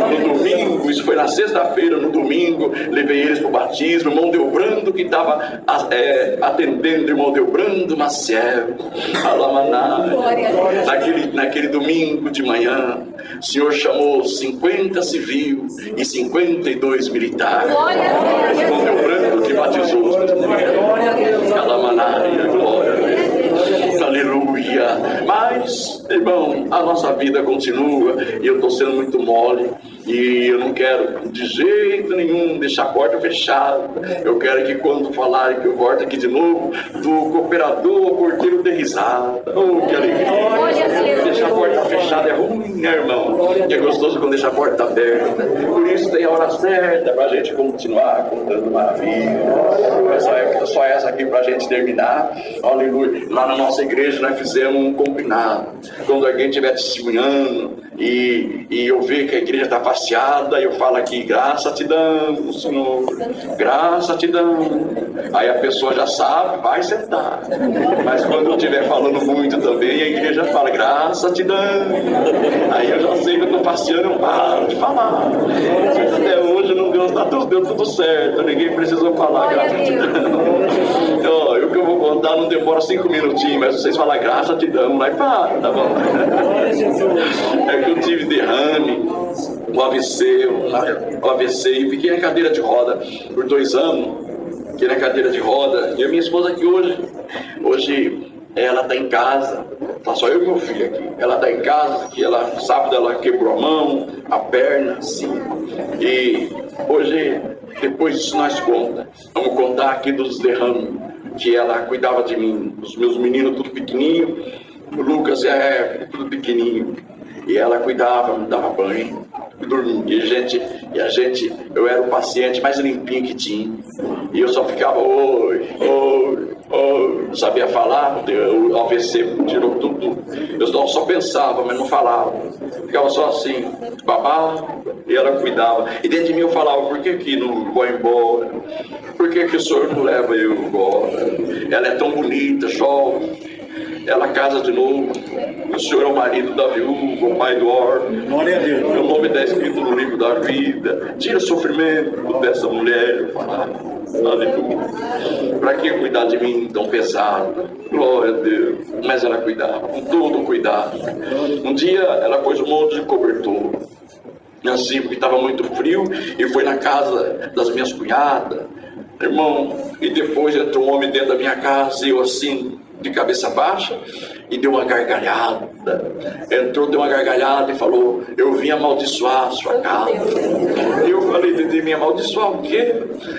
No domingo, isso foi na sexta-feira, no domingo, levei eles para o batismo. O irmão Delbrando, que estava atendendo, o irmão Delbrando Maciel, Alamaná. Naquele domingo de manhã, o Senhor chamou 50 civis e 52 militares. O irmão Delbrando que batizou os militares. Alamaná, glória a Deus. Aleluia. Mas, irmão, a nossa vida continua e eu estou sendo muito mole. E eu não quero de jeito nenhum deixar a porta fechada. Eu quero que quando falarem que eu volto aqui de novo, do cooperador ao porteiro dê risada. Oh, que alegria. Deixar a porta fechada é ruim, né, irmão? E é gostoso quando deixa a porta aberta. Por isso tem a hora certa para a gente continuar contando maravilha. Só essa aqui para a gente terminar. Aleluia. Lá na nossa igreja nós fizemos um combinado. Quando alguém estiver testemunhando e eu ver que a igreja está passeada, eu falo aqui, graça te damos, Senhor, graça te damos. Aí a pessoa já sabe, vai sentar. Mas quando eu estiver falando muito também, a igreja fala, graça te damos. Aí eu já sei que eu estou passeando, eu paro de falar. Até hoje não deu tudo certo, ninguém precisou falar, graça te damos. O que eu vou contar não demora 5 minutinhos, mas vocês falam, graça te damos, aí para, tá bom? É que eu tive derrame, o AVC, e fiquei na cadeira de roda por 2 anos. Fiquei na cadeira de roda, e a minha esposa aqui hoje ela está em casa, tá só eu e meu filho aqui. Ela está em casa, que sábado ela quebrou a mão, a perna, assim. E hoje, depois disso nós vamos contar aqui dos derrames, que ela cuidava de mim, os meus meninos tudo pequenininho, o Lucas tudo pequenininho. E ela cuidava, me dava banho, dormia. E a gente, eu era o paciente mais limpinho que tinha. E eu só ficava, oi, não sabia falar, o AVC tirou tudo. Eu só pensava, mas não falava. Ficava só assim, babava, e ela cuidava. E dentro de mim eu falava, por que não vou embora? Por que o senhor não leva eu embora? Ela é tão bonita, jovem. Ela casa de novo. O senhor é o marido da viúva, o pai do órfão. Glória a Deus. Meu nome está escrito no livro da vida. Tira o sofrimento dessa mulher. Aleluia. Para que cuidar de mim tão pesado? Glória a Deus. Mas ela cuidava, com todo cuidado. Um dia ela pôs um monte de cobertor. assim, porque estava muito frio, e foi na casa das minhas cunhadas, irmão, e depois entrou um homem dentro da minha casa, e eu assim, de cabeça baixa, e deu uma gargalhada. Entrou, deu uma gargalhada e falou: eu vim amaldiçoar a sua casa. E eu falei de mim: amaldiçoar o quê?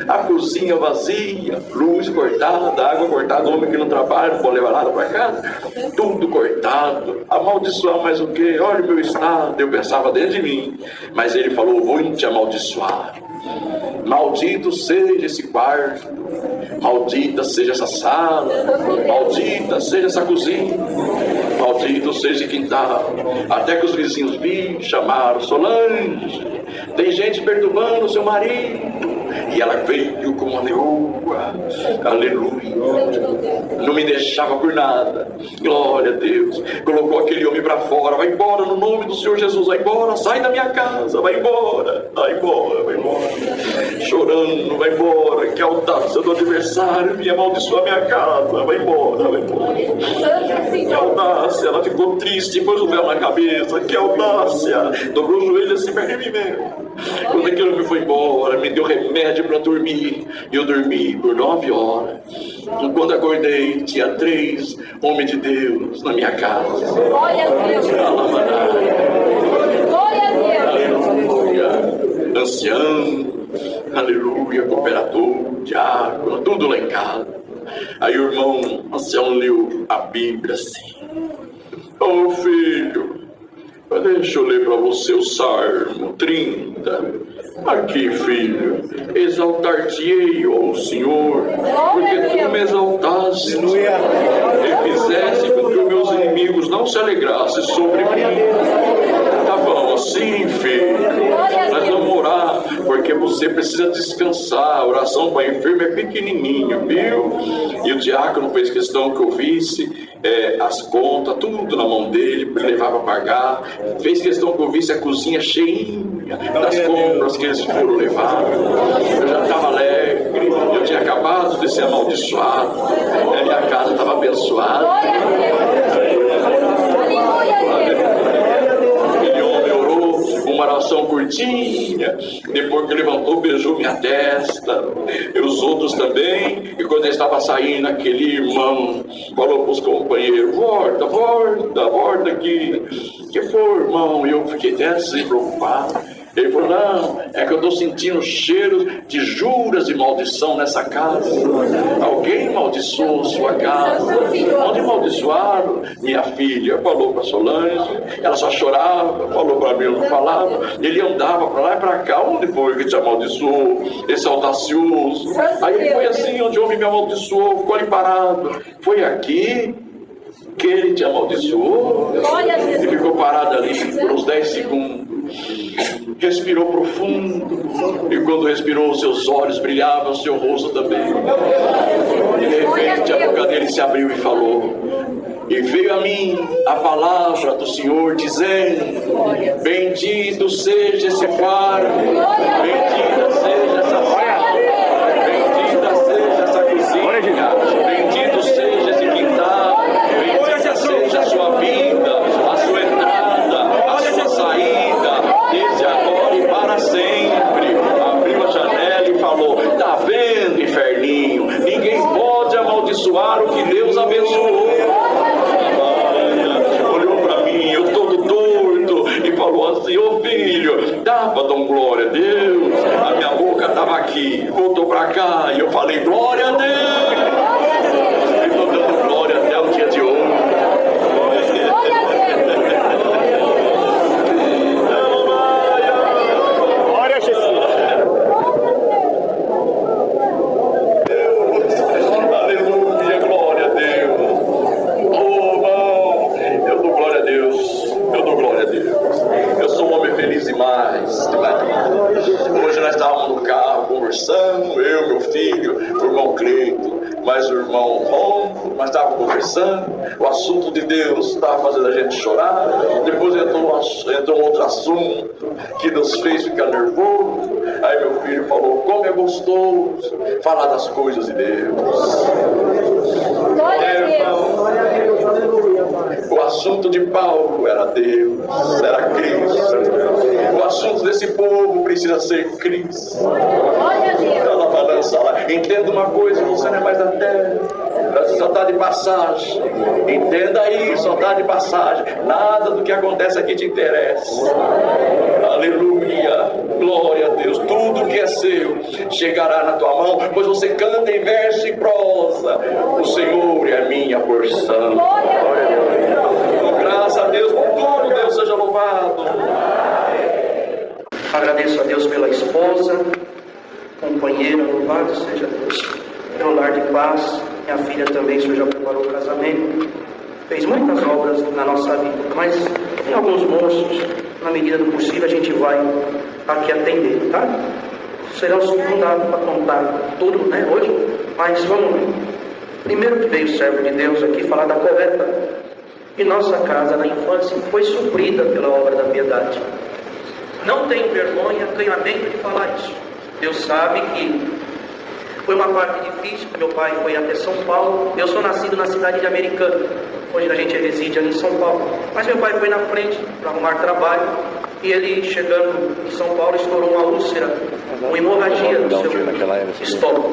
A cozinha vazia, luz cortada, água cortada, homem que não trabalha, não pode levar nada para casa, tudo cortado. Amaldiçoar mais o quê? Olha o meu estado. Eu pensava dentro de mim, mas ele falou: vou te amaldiçoar. Maldito seja esse quarto, maldita seja essa sala, maldita seja essa cozinha, maldito seja esse quintal. Até que os vizinhos vi, chamaram: Solange, tem gente perturbando o seu marido. E ela veio como uma leoa, aleluia, não me deixava por nada, glória a Deus. Colocou aquele homem para fora: vai embora no nome do Senhor Jesus, vai embora, sai da minha casa, vai embora, vai embora, vai embora. Chorando: vai embora, que audácia do adversário, me amaldiçoa a minha casa, vai embora, vai embora. Que audácia, ela ficou triste, pôs o véu na cabeça, que audácia, dobrou o joelho assim perto de mim mesmo. Quando aquele homem foi embora, me deu remédio para dormir, e eu dormi por 9 horas. E quando acordei, tinha 3 homens de Deus na minha casa. Glória a Deus. Glória a Deus. Aleluia. Ancião, aleluia, cooperador, diácono, tudo lá em casa. Aí o irmão ancião leu a Bíblia assim: ô filho, deixa eu ler para você o Salmo 30. Aqui, filho, exaltar-te-ei, ó Senhor, porque tu me exaltaste e fizeste com que os meus inimigos não se alegrassem sobre mim. Tá bom assim, filho? Nós vamos orar, porque você precisa descansar. A oração para enfermo é pequenininho, viu? E o diácono fez questão que eu visse as contas, tudo na mão dele, para levar para pagar. Fez questão que eu visse a cozinha cheinha das compras que eles foram levar. Eu já estava alegre, eu tinha acabado de ser amaldiçoado, a minha casa estava abençoada. Aquele homem orou uma oração curtinha, depois que levantou, beijou minha testa, e os outros também. E quando ele estava saindo, aquele irmão falou para os companheiros: volta aqui. Que foi, irmão? E eu fiquei até assim preocupado. Ele falou: não, é que eu estou sentindo cheiro de juras e maldição nessa casa. Alguém amaldiçoou sua casa. Onde amaldiçoaram? Minha filha falou para Solange, ela só chorava, falou para mim, eu não falava. Ele andava para lá e para cá. Onde foi que te amaldiçoou? Esse audacioso. Aí foi assim, onde o homem me amaldiçoou, ficou ali parado. Foi aqui que ele te amaldiçoou. E ficou parado ali por uns 10 segundos. Respirou profundo, e quando respirou, seus olhos brilhavam, seu rosto também. E de repente a boca dele se abriu e falou: e veio a mim a palavra do Senhor dizendo: bendito seja esse quarto, bendita seja essa sala, bendita seja essa cozinha, bendito seja esse quintal, bendita seja a sua vida, a sua entrada, a sua saída, desde agora e para sempre. Abriu a janela e falou: tá vendo, inferninho? Ninguém pode amaldiçoar o que Deus abençoou. Olhou para mim, eu todo torto, e falou assim: ô filho, dá para dar glória a Deus? A minha boca estava aqui, voltou para cá, e eu falei: glória a Deus. E estou dando glória até o dia de hoje. Hoje nós estávamos no carro conversando, eu, meu filho, o irmão Cleito, mais o irmão Ron, nós estávamos conversando, o assunto de Deus estava fazendo a gente chorar. Depois entrou outro assunto que nos fez ficar nervoso. Aí meu filho falou: como é gostoso falar das coisas de Deus. O assunto de Paulo era Deus, era Cristo. O assunto desse povo precisa ser Cristo. Está na balança lá. Entenda uma coisa, você não é mais da terra. Você só está de passagem. Entenda isso, só está de passagem. Nada do que acontece aqui te interessa. Aleluia, glória a Deus. Tudo que é seu chegará na tua mão, pois você canta em verso e prosa. O Senhor é a minha porção. Glória a Deus. Graças a Deus por tudo, Deus seja louvado. Agradeço a Deus pela esposa, companheira, louvado seja Deus. Pelo lar de paz, minha filha também, o Senhor já preparou o casamento. Fez muitas obras na nossa vida, mas tem alguns moços, na medida do possível, a gente vai aqui atender, tá? Será não dá para contar tudo, né, hoje, mas vamos lá. Primeiro que veio o servo de Deus aqui falar da coleta, e nossa casa na infância foi suprida pela obra da piedade. Não tenho vergonha, ganhamento de falar isso. Deus sabe que foi uma parte difícil, meu pai foi até São Paulo. Eu sou nascido na cidade de Americana, onde a gente reside ali em São Paulo. Mas meu pai foi na frente para arrumar trabalho, e ele, chegando em São Paulo, estourou uma úlcera, uma hemorragia no seu estômago.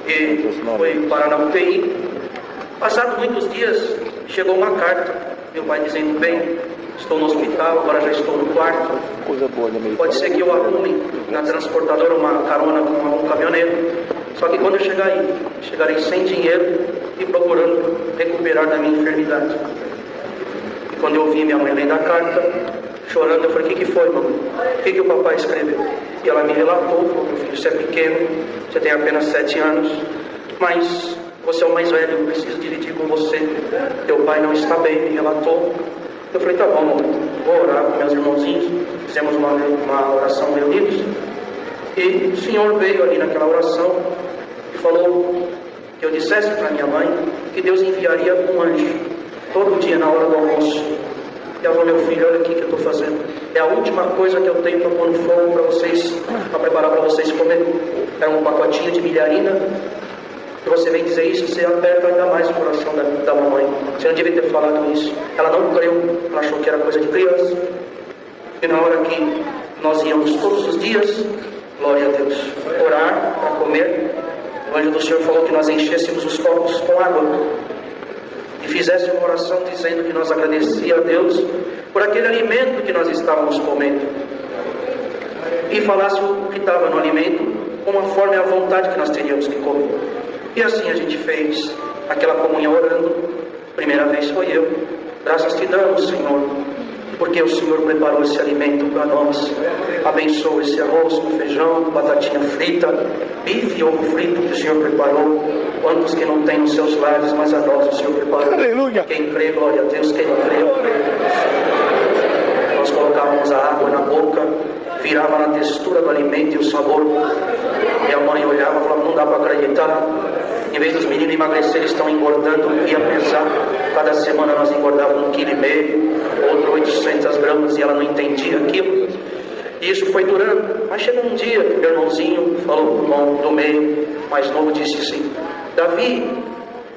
E foi parar na UTI. Passados muitos dias, chegou uma carta, meu pai dizendo: bem, estou no hospital, agora já estou no quarto. Pode ser que eu arrume na transportadora uma carona com um caminhoneiro. Só que quando eu chegarei sem dinheiro e procurando recuperar da minha enfermidade. E quando eu ouvi minha mãe ler a carta, chorando, eu falei: o que foi, mamãe? O que o papai escreveu? E ela me relatou: meu filho, você é pequeno, você tem apenas 7 anos, mas você é o mais velho, eu preciso dividir com você. Teu pai não está bem, me relatou. Eu falei: tá bom, mamãe, vou orar com meus irmãozinhos. Fizemos uma oração reunidos. E o Senhor veio ali naquela oração e falou que eu dissesse para minha mãe que Deus enviaria um anjo todo dia na hora do almoço. E ela falou: meu filho, olha aqui que eu estou fazendo. É a última coisa que eu tenho para pôr no fogo para vocês, para preparar para vocês comer. É um pacotinho de milharina. E você vem dizer isso, você aperta ainda mais o coração da mamãe. Você não devia ter falado isso. Ela não creu, ela achou que era coisa de criança. E na hora que nós íamos todos os dias, glória a Deus, orar para comer, o anjo do Senhor falou que nós enchêssemos os copos com água e fizéssemos uma oração dizendo que nós agradecíamos a Deus por aquele alimento que nós estávamos comendo, e falasse o que estava no alimento, conforme a vontade que nós teríamos que comer. E assim a gente fez aquela comunhão orando. Primeira vez foi eu. Graças te damos, Senhor, porque o Senhor preparou esse alimento para nós. Abençoa esse arroz com feijão, batatinha frita, bife e ovo frito que o Senhor preparou. Quantos que não têm nos seus lares, mas a nós o Senhor preparou. Aleluia. Quem crê, glória a Deus. Quem não crê, eu creio. Nós colocávamos a água na boca, virava na textura do alimento e o sabor. Minha mãe olhava e falava: não dá para acreditar. Em vez dos meninos emagrecerem, estão engordando. Ia pesar. Cada semana nós engordávamos 1,5 kg, outro 800 gramas, e ela não entendia aquilo. E isso foi durando. Mas chegou um dia, meu irmãozinho falou para o irmão do meio, mais novo, disse assim: Davi,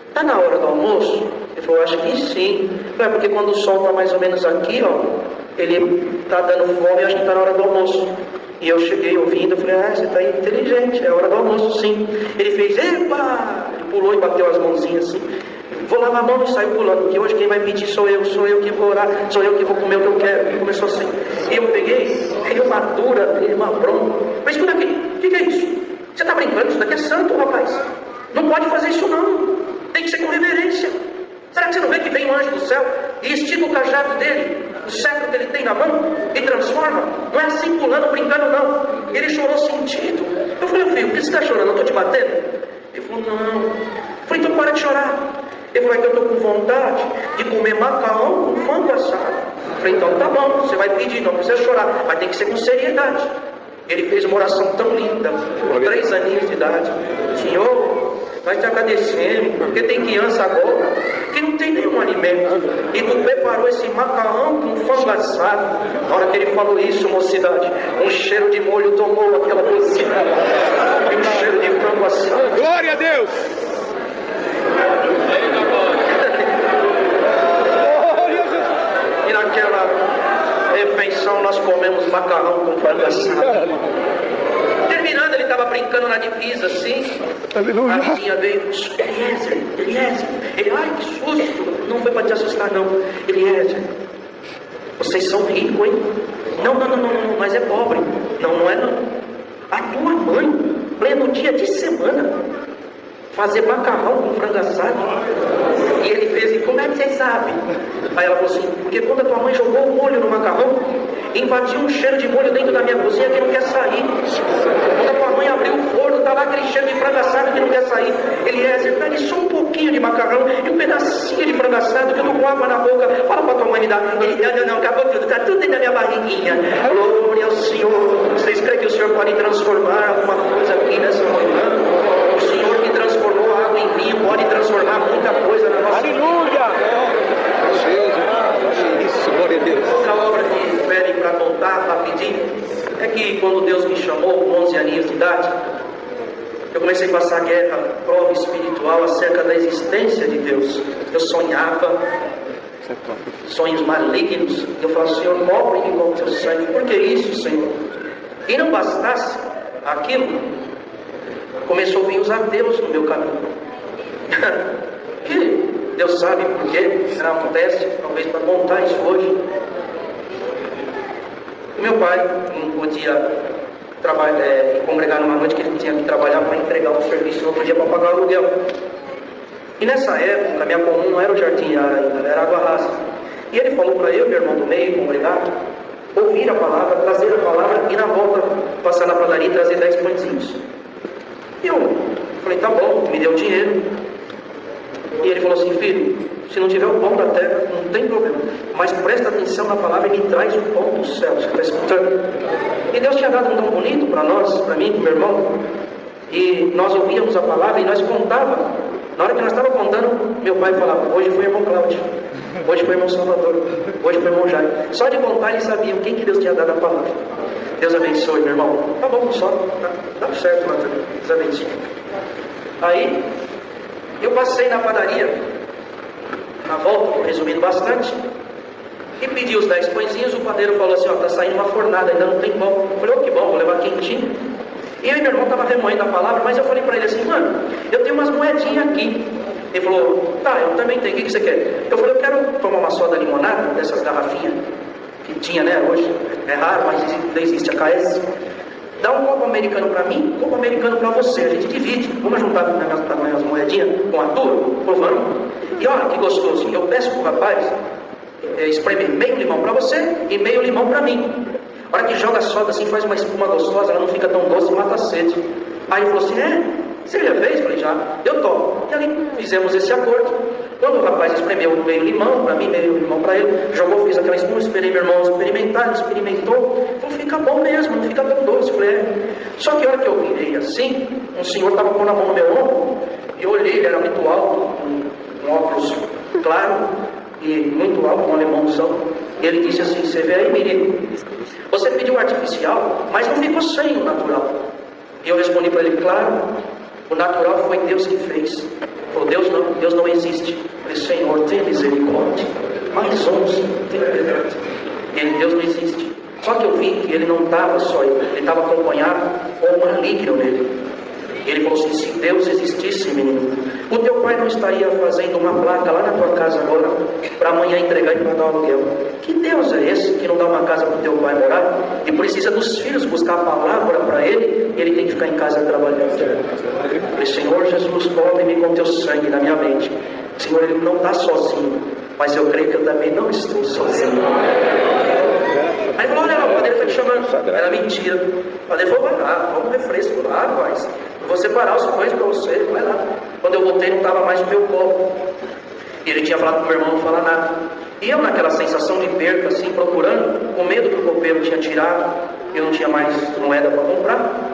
está na hora do almoço? Ele falou: acho que sim. É porque quando o sol está mais ou menos aqui, ó, ele está dando fome e acho que está na hora do almoço. E eu cheguei ouvindo, falei: ah, você está inteligente, é a hora do almoço, sim. Ele fez: epa! Ele pulou e bateu as mãozinhas assim. Vou lavar a mão e saiu pulando, porque hoje quem vai pedir sou eu que vou orar, sou eu que vou comer o que eu quero. E começou assim. E eu peguei uma dura, uma bronca. Mas escuta aqui, o que é isso? Você está brincando? Isso daqui é santo, rapaz. Não pode fazer isso não. Tem que ser com reverência. Será que você não vê que vem um anjo do céu e estica o cajado dele, o cetro que ele tem na mão, e transforma? Não é assim pulando, brincando não. Ele chorou sentido. Eu falei: filho, por que você está chorando? Eu estou te batendo? Ele falou: não. Eu falei: então para de chorar. Ele falou: é que eu estou com vontade de comer macarrão com frango assado. Eu falei: então tá bom, você vai pedir, não precisa chorar, mas tem que ser com seriedade. Ele fez uma oração tão linda, com 3 aninhos de idade: Senhor, nós te agradecemos, porque tem criança agora que não tem nenhum alimento, e tu preparou esse macarrão com frango assado. Na hora que ele falou isso, mocidade, um cheiro de molho tomou aquela cozinha, e um cheiro de frango assado. Glória a Deus! E naquela refeição nós comemos macarrão frango assado. Terminando, ele estava brincando na divisa, assim. Aleluia. A vizinha veio, Eliezer. Ele, ai, que susto. Não foi para te assustar, não. Eliezer, vocês são ricos, hein? Não, mas é pobre. Não é não. A tua mãe, pleno dia de semana, fazer macarrão com frango assado. E ele fez assim, como é que vocês sabem? Aí ela falou assim, porque quando a tua mãe jogou o molho no macarrão, invadiu um cheiro de molho dentro da minha cozinha que não quer sair. Quando a tua mãe abriu o forno, tá lá aquele cheiro de frango assado que não quer sair. Eliezer, dá-lhe só um pouquinho de macarrão e um pedacinho de frango assado que eu tô com água na boca. Fala pra tua mãe me dar. Ele, não, acabou tudo, tá tudo dentro da minha barriguinha. Glória ao Senhor. Vocês creem que o Senhor pode transformar alguma coisa aqui nessa manhã? O Senhor que transformou a água em vinho pode transformar muita coisa na nossa vida. Aleluia! Isso, glória a Deus. Outra obra que pedem para contar rapidinho é que quando Deus me chamou com 11 aninhos de idade, eu comecei a passar guerra, prova espiritual acerca da existência de Deus. Eu sonhava sonhos malignos. Eu falava, Senhor, cobre-me com o teu sangue. Por que isso, Senhor? E não bastasse aquilo, começou a vir os ateus no meu caminho. Que Deus sabe por que não acontece, talvez para contar isso hoje. O meu pai não podia congregar numa noite que ele tinha que trabalhar para entregar um serviço no outro dia para pagar o aluguel. E nessa época, a minha comum não era o Jardim Ara ainda, era Água Rasa. E ele falou para eu, meu irmão do meio, congregar, ouvir a palavra, trazer a palavra e na volta passar na padaria e trazer 10 pãezinhos. E eu falei, tá bom, me deu dinheiro. E ele falou assim, filho, se não tiver o pão da terra, não tem problema, mas presta atenção na palavra e me traz o pão do céu. Você está escutando? E Deus tinha dado um dom bonito para nós, para mim, para o meu irmão. E nós ouvíamos a palavra e nós contávamos. Na hora que nós estávamos contando, meu pai falava, hoje foi o irmão Cláudio, hoje foi o irmão Salvador, hoje foi o irmão Jair. Só de contar eles sabiam quem que Deus tinha dado a palavra. Deus abençoe, meu irmão. Tá bom, só, tá certo, Matheus. Deus abençoe. Aí, eu passei na padaria, na volta, resumindo bastante, e pedi os 10 pãezinhos. O padeiro falou assim, ó, tá saindo uma fornada, ainda não tem pão. Eu falei, oh, que bom, vou levar quentinho. E aí meu irmão estava remoendo a palavra, mas eu falei para ele assim, mano, eu tenho umas moedinhas aqui. Ele falou, tá, eu também tenho, o que você quer? Eu falei, eu quero tomar uma soda limonada, dessas garrafinhas, que tinha, né, hoje, é raro, mas ainda existe a KS. Dá um copo americano para mim, um copo americano para você, a gente divide, vamos juntar as moedinhas com a tua? Vamos. E olha que gostoso, eu peço pro rapaz, espremer meio limão para você e meio limão para mim. A hora que joga a soda assim, faz uma espuma gostosa, ela não fica tão doce e mata a sede. Aí ele falou assim, você já fez? Eu falei, já, eu topo. E ali fizemos esse acordo. Quando o rapaz espremeu meio limão para mim, meio limão para ele, jogou, fiz aquela espuma, esperei meu irmão experimentar, ele experimentou, falou, fica bom mesmo, não fica tão doce. Eu falei, Só que a hora que eu virei assim, um senhor estava pondo a mão no meu ombro, e eu olhei, ele era muito alto, um óculos claro, e muito alto, um alemãozão. E ele disse assim, você vê aí, menino, você pediu artificial, mas não ficou sem o natural. E eu respondi para ele, claro, o natural foi Deus que fez. Ele falou, Deus não existe. Eu falei, Senhor, tenha misericórdia. Mais 11, tenha piedade. E ele, Deus não existe. Só que eu vi que ele não estava só, ele estava acompanhado com um maligno nele. Ele falou assim, se Deus existisse, menino, o teu pai não estaria fazendo uma placa lá na tua casa agora, para amanhã entregar e pagar o aluguel. Que Deus é esse que não dá uma casa para o teu pai morar e precisa dos filhos buscar a palavra para ele e ele tem que ficar em casa trabalhando? Eu falei, Senhor Jesus, cobre-me com teu sangue na minha mente. Senhor, ele não está sozinho, mas eu creio que eu também não estou sozinho. Aí ele falou, olha lá, o padeiro está te chamando. Era mentira. O padeiro falou, vai lá, toma um refresco lá, rapaz. Eu vou separar os pães para você, vai lá. Quando eu voltei, não estava mais no meu copo. E ele tinha falado para o meu irmão não falar nada. E eu, naquela sensação de perca, assim, procurando, com medo que o copeiro tinha tirado, eu não tinha mais moeda para comprar.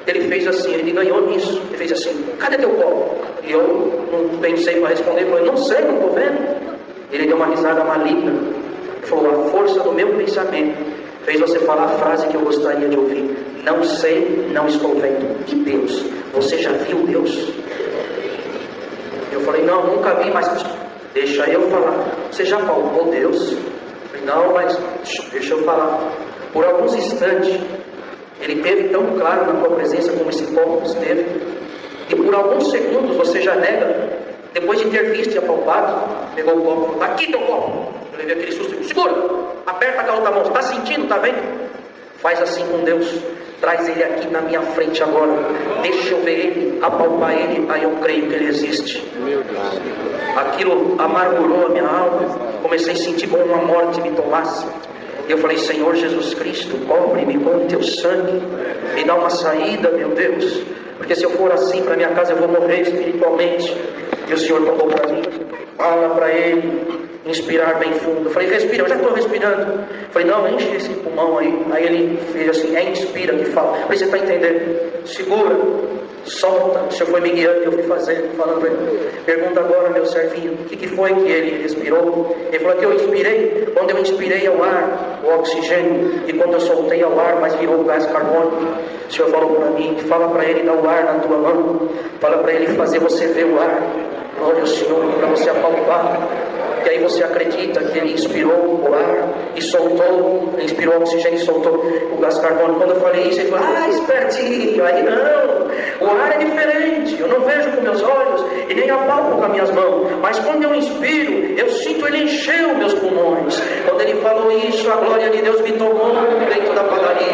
Ele fez assim, ele me ganhou nisso. Ele fez assim, cadê teu copo? E eu não pensei para responder, falei, não sei, não estou vendo. Ele deu uma risada maligna. Ele falou, a força do meu pensamento fez você falar a frase que eu gostaria de ouvir. Não sei, não estou vendo. E Deus? Você já viu Deus? Eu falei, não, nunca vi, mas deixa eu falar. Você já palpou Deus? Eu falei, não, mas deixa eu falar. Por alguns instantes, Ele esteve tão claro na tua presença como esse copo esteve. E por alguns segundos você já nega, depois de ter visto e apalpado, pegou o copo e falou: aqui teu copo. Eu levei aquele susto, segura, aperta com a outra mão, está sentindo, está vendo? Faz assim com Deus, traz Ele aqui na minha frente agora, deixa eu ver Ele, apalpar Ele, aí eu creio que Ele existe. Aquilo amargurou a minha alma, comecei a sentir como uma morte me tomasse. E eu falei: Senhor Jesus Cristo, cobre-me com o teu sangue, me dá uma saída, meu Deus, porque se eu for assim para minha casa eu vou morrer espiritualmente. E o Senhor falou para mim: fala para Ele inspirar bem fundo. Eu falei: respira, eu já estou respirando. Eu falei: não, enche esse pulmão aí. Aí ele fez assim: é inspira que fala. Eu falei: você está entendendo? Segura, solta. O Senhor foi me guiando e eu fui fazendo, falando para ele. Pergunta agora, meu servinho, o que foi que ele respirou? Ele falou que eu inspirei. Quando eu inspirei ao ar, o oxigênio, e quando eu soltei ao ar, mas virou o gás carbônico. O Senhor falou para mim: fala para ele dar o ar na tua mão, fala para ele fazer você ver o ar. Glória ao Senhor, para você apalpar. E aí você acredita que Ele inspirou o ar e soltou, inspirou o oxigênio e soltou o gás carbônico. Quando eu falei isso, ele falou: espertinho, aí não, o ar é diferente, eu não vejo com meus olhos e nem apalpo com as minhas mãos, mas quando eu inspiro, eu sinto Ele encher os meus pulmões. Quando ele falou isso, a glória de Deus me tomou dentro da padaria,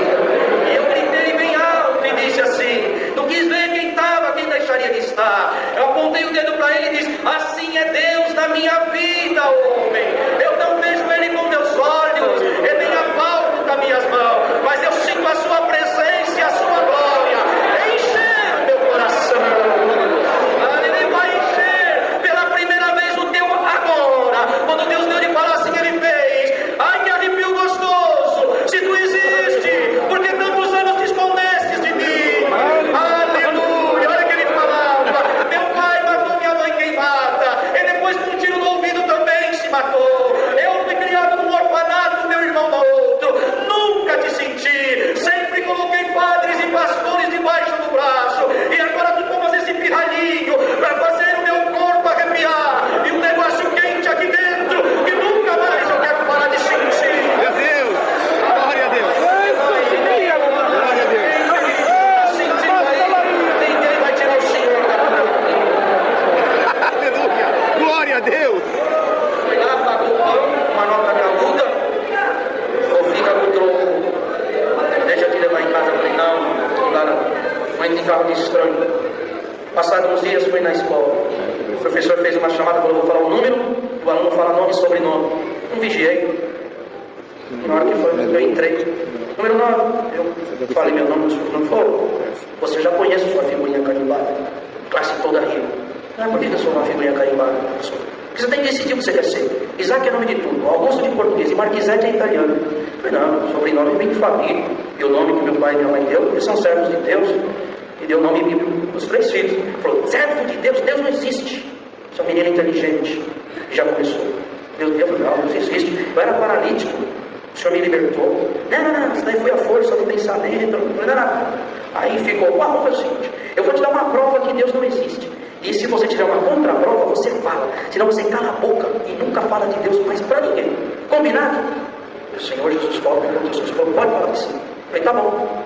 e eu gritei bem alto e disse assim: não quis ver quem estava, quem deixaria de estar. Eu apontei o dedo para ele e disse: assim é Deus na minha vida, homem. Eu não vejo Ele com meus olhos, eu nem apalpo com as minhas mãos, mas eu sinto a sua presença e a sua glória encher meu coração. Ele vai encher pela primeira vez o teu agora. Quando Deus deu de falar assim, Ele fez. Ai, que arrepio gostoso. Se tu existe, porque tantos anos te escondestes de mim. Aleluia. Olha que Ele falava: meu pai matou minha mãe queimada, e depois com um tiro no ouvido também se matou. Eu fui criado num orfanato, meu irmão no outro. Nunca te senti, sempre coloquei padres e pastores debaixo do braço, e agora tu tomas esse pirralhinho para fazer o meu corpo arrepiar, e um negócio quente aqui dentro que nunca mais eu quero parar de sentir. Meu Deus! Glória a Deus! Glória a Deus! Ninguém vai tirar o Senhor da minha vida. Aleluia! Glória a Deus! Fui lá, pagou uma nota caluda, ou fica com o troco, deixa eu te levar em casa. Eu falei: não dá não, mãe tem carro de estranho. Passados uns dias fui na escola, o professor fez uma chamada, falou: vou falar o número, o aluno fala nome e sobrenome. Não vigiei. Na hora que foi, eu entrei. Número 9, eu falei meu nome, não foi. Você já conhece sua figurinha carimbada, classe toda riu. Ah, por que eu sou uma figurinha carimbada, professor? Porque você tem que decidir o que você quer ser. Isaac é nome de tudo, Augusto de português e Marquisete é italiano. Eu falei: não, sobrenome vem de família, e o nome que meu pai e minha mãe deu, eles são servos de Deus, e deu o nome bíblico dos 3 filhos. Ele falou: servo de Deus, Deus não existe. Sou menino inteligente. E já começou. Deus, não existe. Eu era paralítico, o Senhor me libertou. Não, isso daí foi a força do pensamento. Não. Aí ficou: vamos fazer o seguinte, eu vou te dar uma prova que Deus não existe. E se você tiver uma contraprova, você fala. Senão você cala a boca e nunca fala de Deus mais para ninguém. Combinado? O Senhor Jesus falou: Jesus falou, pode falar assim. Eu falei: tá bom.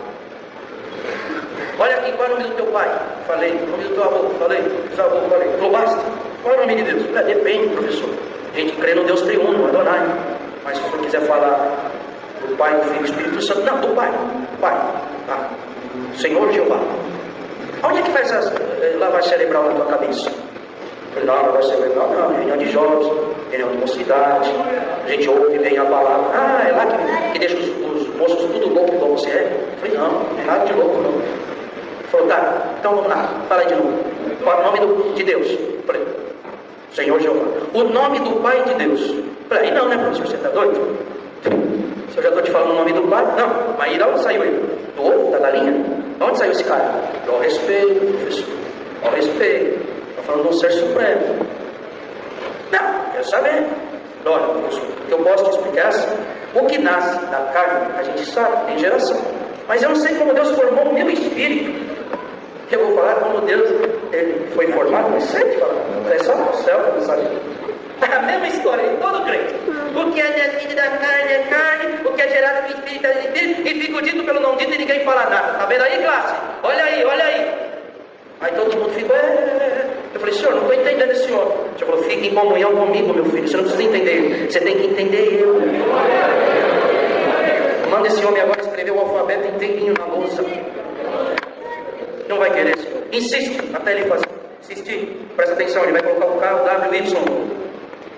Olha aqui, qual é o nome do teu pai? Falei. O nome do teu avô? Falei. Dos avôs? Falei. Falou: basta. Qual é o nome de Deus? Falei: depende, professor. A gente crê no Deus triuno, Adonai. Mas se você quiser falar do Pai, do Filho e do Espírito Santo, não, do Pai. Pai. Tá. Senhor Jeová. Onde é que faz essa lavagem cerebral na tua cabeça? Eu falei: não, lavagem cerebral não, reunião de jovens, reunião de mocidade, a gente ouve bem a palavra. Ah, é lá que deixa os moços tudo louco igual você é? Eu falei: não, não é nada de louco não. Ele falou: tá, então vamos lá, fala aí de novo. Qual é o nome de Deus? Eu falei: Senhor Jeová. O nome do Pai de Deus? Eu falei: aí não, né, professor, você está doido? Se eu já estou te falando o nome do Pai, não, mas aí de onde saiu ele? Do ovo, da galinha? De onde saiu esse cara? Ao respeito, professor, ao respeito. Estou falando de um ser supremo. Não, quero saber. Olha, professor, o que eu posso te explicar é assim: o que nasce da carne, a gente sabe, tem geração. Mas eu não sei como Deus formou o meu espírito. Que eu vou falar como Deus ele foi formado, não sei te falar. É só no céu, não sabe. A mesma história de todo crente. O que é nascido da carne é carne, o que é gerado do Espírito é Espírito, e fica dito pelo não dito e ninguém fala nada. Tá vendo aí, classe? Olha aí, olha aí. Aí todo mundo ficou, Eu falei, senhor, não estou entendendo esse senhor. O senhor falou, fique em comunhão comigo, meu filho. Você não precisa entender ele, você tem que entender eu. Manda esse homem agora escrever o alfabeto inteirinho na lousa. Não vai querer, senhor. Insiste até ele fazer. Insistir. Presta atenção, ele vai colocar o K, o W, o Y.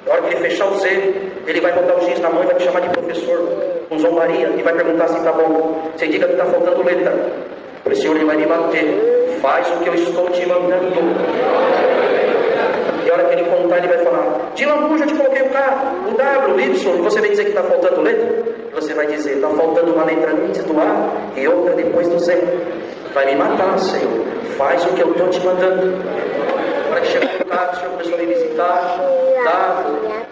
Na hora que ele fechar o Z, ele vai botar o X na mão e vai te chamar de professor. Com zombaria. E vai perguntar se tá bom. Você diga que está faltando letra. O senhor, ele vai me bater. Faz o que eu estou te mandando. E a hora que ele contar, ele vai falar: de lambuja eu te coloquei o K, o W, o Y. E você vem dizer que está faltando letra? Você vai dizer: está faltando uma letra antes do A e outra depois do Z. Vai me matar, Senhor. Faz o que eu estou te mandando. Para que chegou o K, o senhor começou a me visitar. Tá?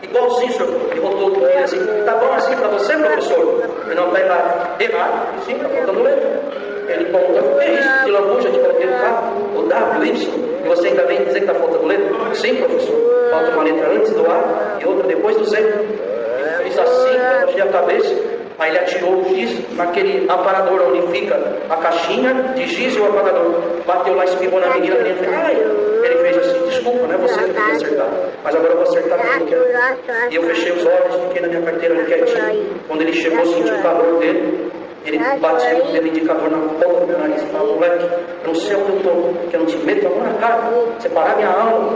Igualzinho, senhor. Ele botou o ele assim: tá bom assim para você, professor? Ele não está errado. Errado? Sim, está faltando letra. Ele conta: é isso, de lambuja, te coloquei o K, o W, o Y. E você ainda vem dizer que está faltando letra? Sim, professor. Falta uma letra antes do A e outra depois do Z. Ele fez assim, eu baixei a cabeça. Aí ele atirou o giz naquele aparador onde fica a caixinha de giz e o apagador. Bateu lá, espirrou na menina, a menina fez: ai. Ele fez assim: desculpa, não é você que tem que acertar, mas agora eu vou acertar porque eu quero. E eu fechei os olhos, fiquei na minha carteira ali quietinho. Quando ele chegou, senti o calor dele. Ele batia o dedo indicador na ponta do meu nariz e falava: moleque, eu não sei onde eu estou, que eu não te meto a mão na cara, separar minha alma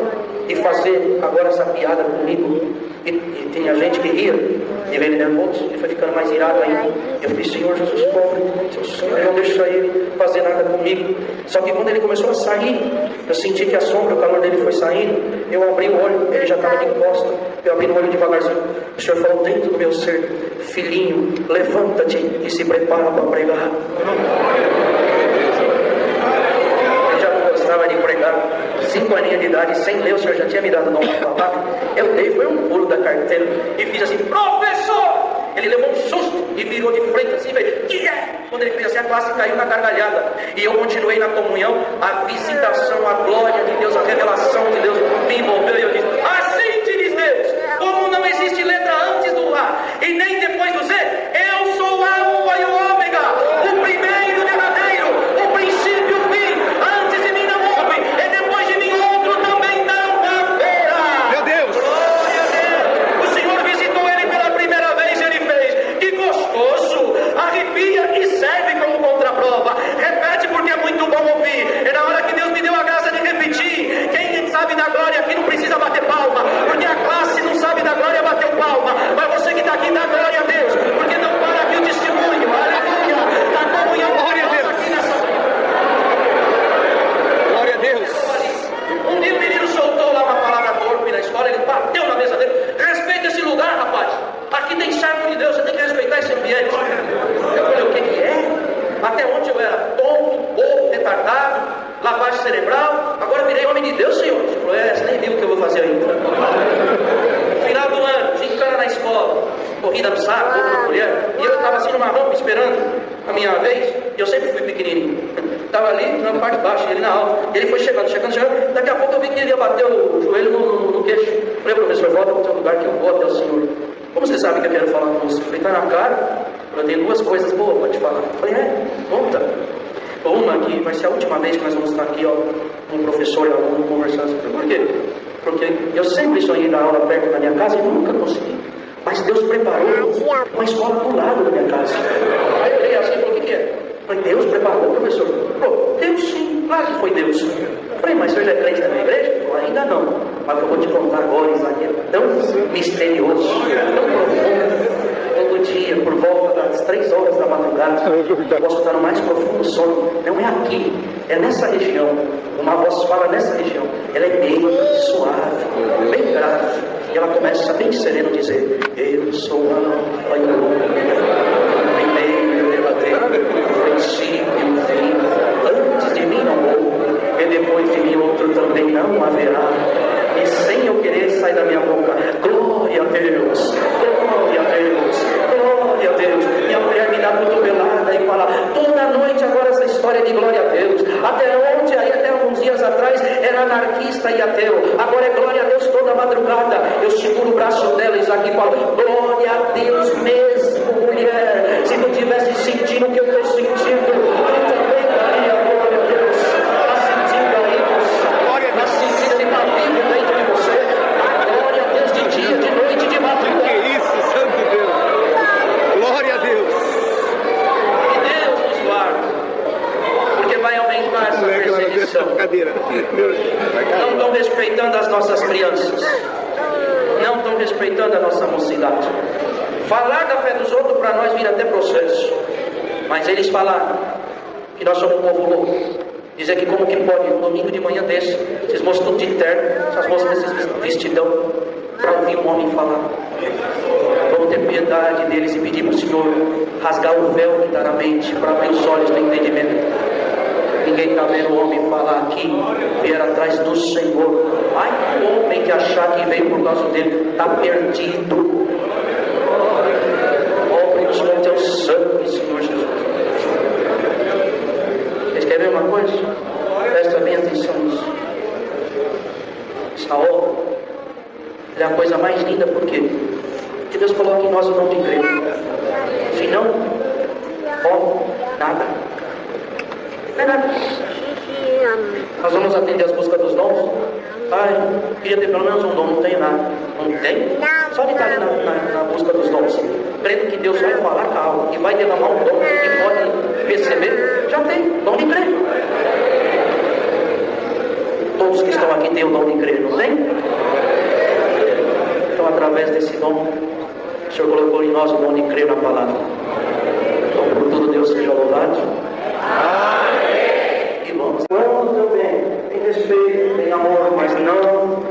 e fazer agora essa piada comigo. E tinha gente que ria, e ele nervoso, ele foi ficando mais irado ainda. Eu falei: Senhor Jesus, pobre, seu Senhor, não deixa ele fazer nada comigo. Só que quando ele começou a sair, eu senti que a sombra, o calor dele foi saindo. Eu abri o olho, ele já estava de costa. Eu abri o olho devagarzinho. O Senhor falou dentro do meu ser: filhinho, levanta-te e se prepara para pregar. Eu já não gostava de pregar. 5 aninhos de idade, sem ler, o senhor já tinha me dado nome para palavra. Eu dei, foi um pulo da carteira e fiz assim: professor! Ele levou um susto e virou de frente assim, veio: que é? Quando ele fez assim, a classe caiu na gargalhada. E eu continuei na comunhão, a visitação, a glória de Deus, a revelação de Deus me envolveu. E eu disse: assim te diz Deus, como não existe letra antes do A e nem depois do Z, eu sou o Alfa e o Ômega, o primeiro e o derradeiro, o princípio e o fim. Antes de mim não houve, e depois de mim outro também não haverá. Meu Deus! Glória a Deus! O Senhor visitou ele pela primeira vez e ele fez: que gostoso! Arrepia e serve como contraprova. Repete, porque é muito bom ouvir. É na hora que Deus me deu a graça de repetir. Quem sabe da glória aqui não precisa bater palma, porque a classe não sabe da glória, bateu palma. Mas você que está aqui, dá glória a Deus, porque não para aqui o testemunho. Aleluia! Da comunhão. Glória a Deus! Aqui nessa... Glória a Deus! Um dia o menino soltou lá uma palavra torpe na escola, ele bateu na mesa dele: respeita esse lugar, rapaz. Aqui tem servo de Deus, você tem que respeitar esse ambiente. Eu falei: o que é? Até ontem eu era tonto, bobo, retardado, lavagem cerebral, agora virei homem de Deus, Senhor. Ele falou: você nem viu o que eu vou fazer ainda. Final do ano, gincana na escola, corrida do saco, outra mulher, e eu estava assim numa rampa esperando a minha vez, e eu sempre fui pequenininho. Estava ali na parte de baixo, ele na alta. Ele foi chegando. Daqui a pouco eu vi que ele ia bater o joelho no queixo. Eu falei: professor, volta para o seu lugar que eu vou até o senhor. Como você sabe que eu quero falar com você? Eu falei: está na cara. Eu tenho 2 coisas boas para te falar. Eu falei: conta. Uma que vai ser a última vez que nós vamos estar aqui, um professor e aluno conversando. Por quê? Porque eu sempre sonhei dar aula perto da minha casa e nunca consegui. Mas Deus preparou uma escola do lado da minha casa. Aí eu olhei assim e falei: o que é? Eu falei: Deus preparou, professor. Pô, Deus sim, claro que foi Deus. Eu falei: mas o senhor já é crente na minha igreja? Ele falou: ainda não. Mas eu vou te contar agora, Isaac, é tão misterioso, tão profundo. Todo dia, por volta das 3 horas da madrugada, eu posso estar no mais profundo sono. Não é aqui, é nessa região. Uma voz fala nessa região. Ela é bem suave, bem grave. E ela começa bem sereno a dizer: eu sou Alfa e Ômega, primeiro e derradeiro, o princípio e o fim. Antes de mim não houve, e depois de mim outro também não haverá. E sem eu querer sai da minha boca: glória a Deus, glória a Deus, glória a Deus. E a mulher me dá cotovelada e fala: toda noite agora essa história de glória a Deus. Até ontem, aí até alguns dias atrás, era anarquista e ateu. Agora é glória a Deus toda madrugada. Eu seguro aqui e fala: glória a Deus mesmo, mulher. Se tu tivesse sentindo o que eu estou sentindo, tu também daria glória a Deus. Está sentindo aí, você? Está sentindo ele batendo dentro de você? Glória a Deus de dia, de noite, de madrugada. Que isso, santo Deus. Glória a Deus. Que Deus nos guarde, porque vai aumentar essa perseguição. Não estão respeitando as nossas crianças, não estão respeitando a nossa mocidade. Falar da fé dos outros para nós vira até processo, mas eles falaram que nós somos um povo louco. Dizer que como que pode, um domingo de manhã desse, esses moços tudo de terno, essas moças desses vestidão, para ouvir um homem falar. Vamos ter piedade deles e pedir para o Senhor rasgar o véu que está na mente, para abrir os olhos do entendimento. Ninguém está vendo o homem falar aqui, vier atrás do Senhor. Ai, o homem que achar que veio por causa dele, está perdido. Pobre do Senhor, teu sangue, Senhor Jesus. Vocês querem ver uma coisa? Presta bem atenção nisso. Essa obra é a coisa mais linda, por quê? Porque Deus coloca em nós o dom de crer. Se não, nada. Não é nada. Nós vamos atender as buscas dos dons. Ai, queria ter pelo menos um dom, não tenho nada. Não tem? Só de estar ali na busca dos dons, crendo que Deus vai falar com a alma e vai derramar um dom que pode receber, já tem, dom de crer. Todos que estão aqui têm o dom de crer, não tem? Então, através desse dom, o Senhor colocou em nós o dom de crer na palavra. Então, por tudo, Deus seja louvado. Irmãos, quando também tem respeito, tem amor, mas não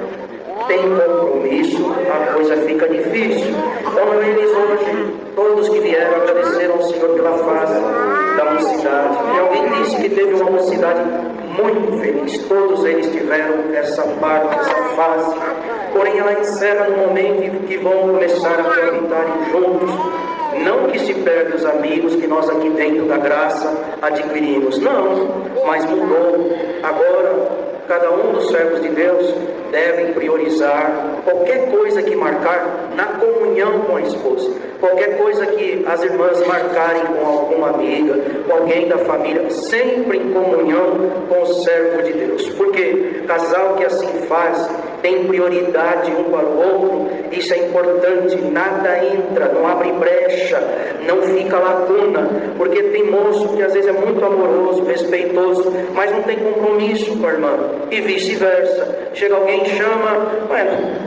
tem compromisso, a coisa fica difícil. Então eles hoje, todos que vieram, agradeceram ao Senhor pela fase da mocidade. E alguém disse que teve uma mocidade muito feliz. Todos eles tiveram essa parte, essa fase. Porém ela encerra no momento em que vão começar a habitarem juntos. Não que se perde os amigos que nós aqui dentro da graça adquirimos, não, mas mudou. Agora, cada um dos servos de Deus devem priorizar qualquer coisa que marcar na comunhão com a esposa. Qualquer coisa que as irmãs marcarem com alguma amiga, com alguém da família, sempre em comunhão com o servo de Deus. Porque casal que assim faz, tem prioridade um para o outro, isso é importante, nada entra, não abre brecha, não fica lacuna, porque tem moço que às vezes é muito amoroso, respeitoso, mas não tem compromisso com a irmã, e vice-versa. Chega alguém e chama: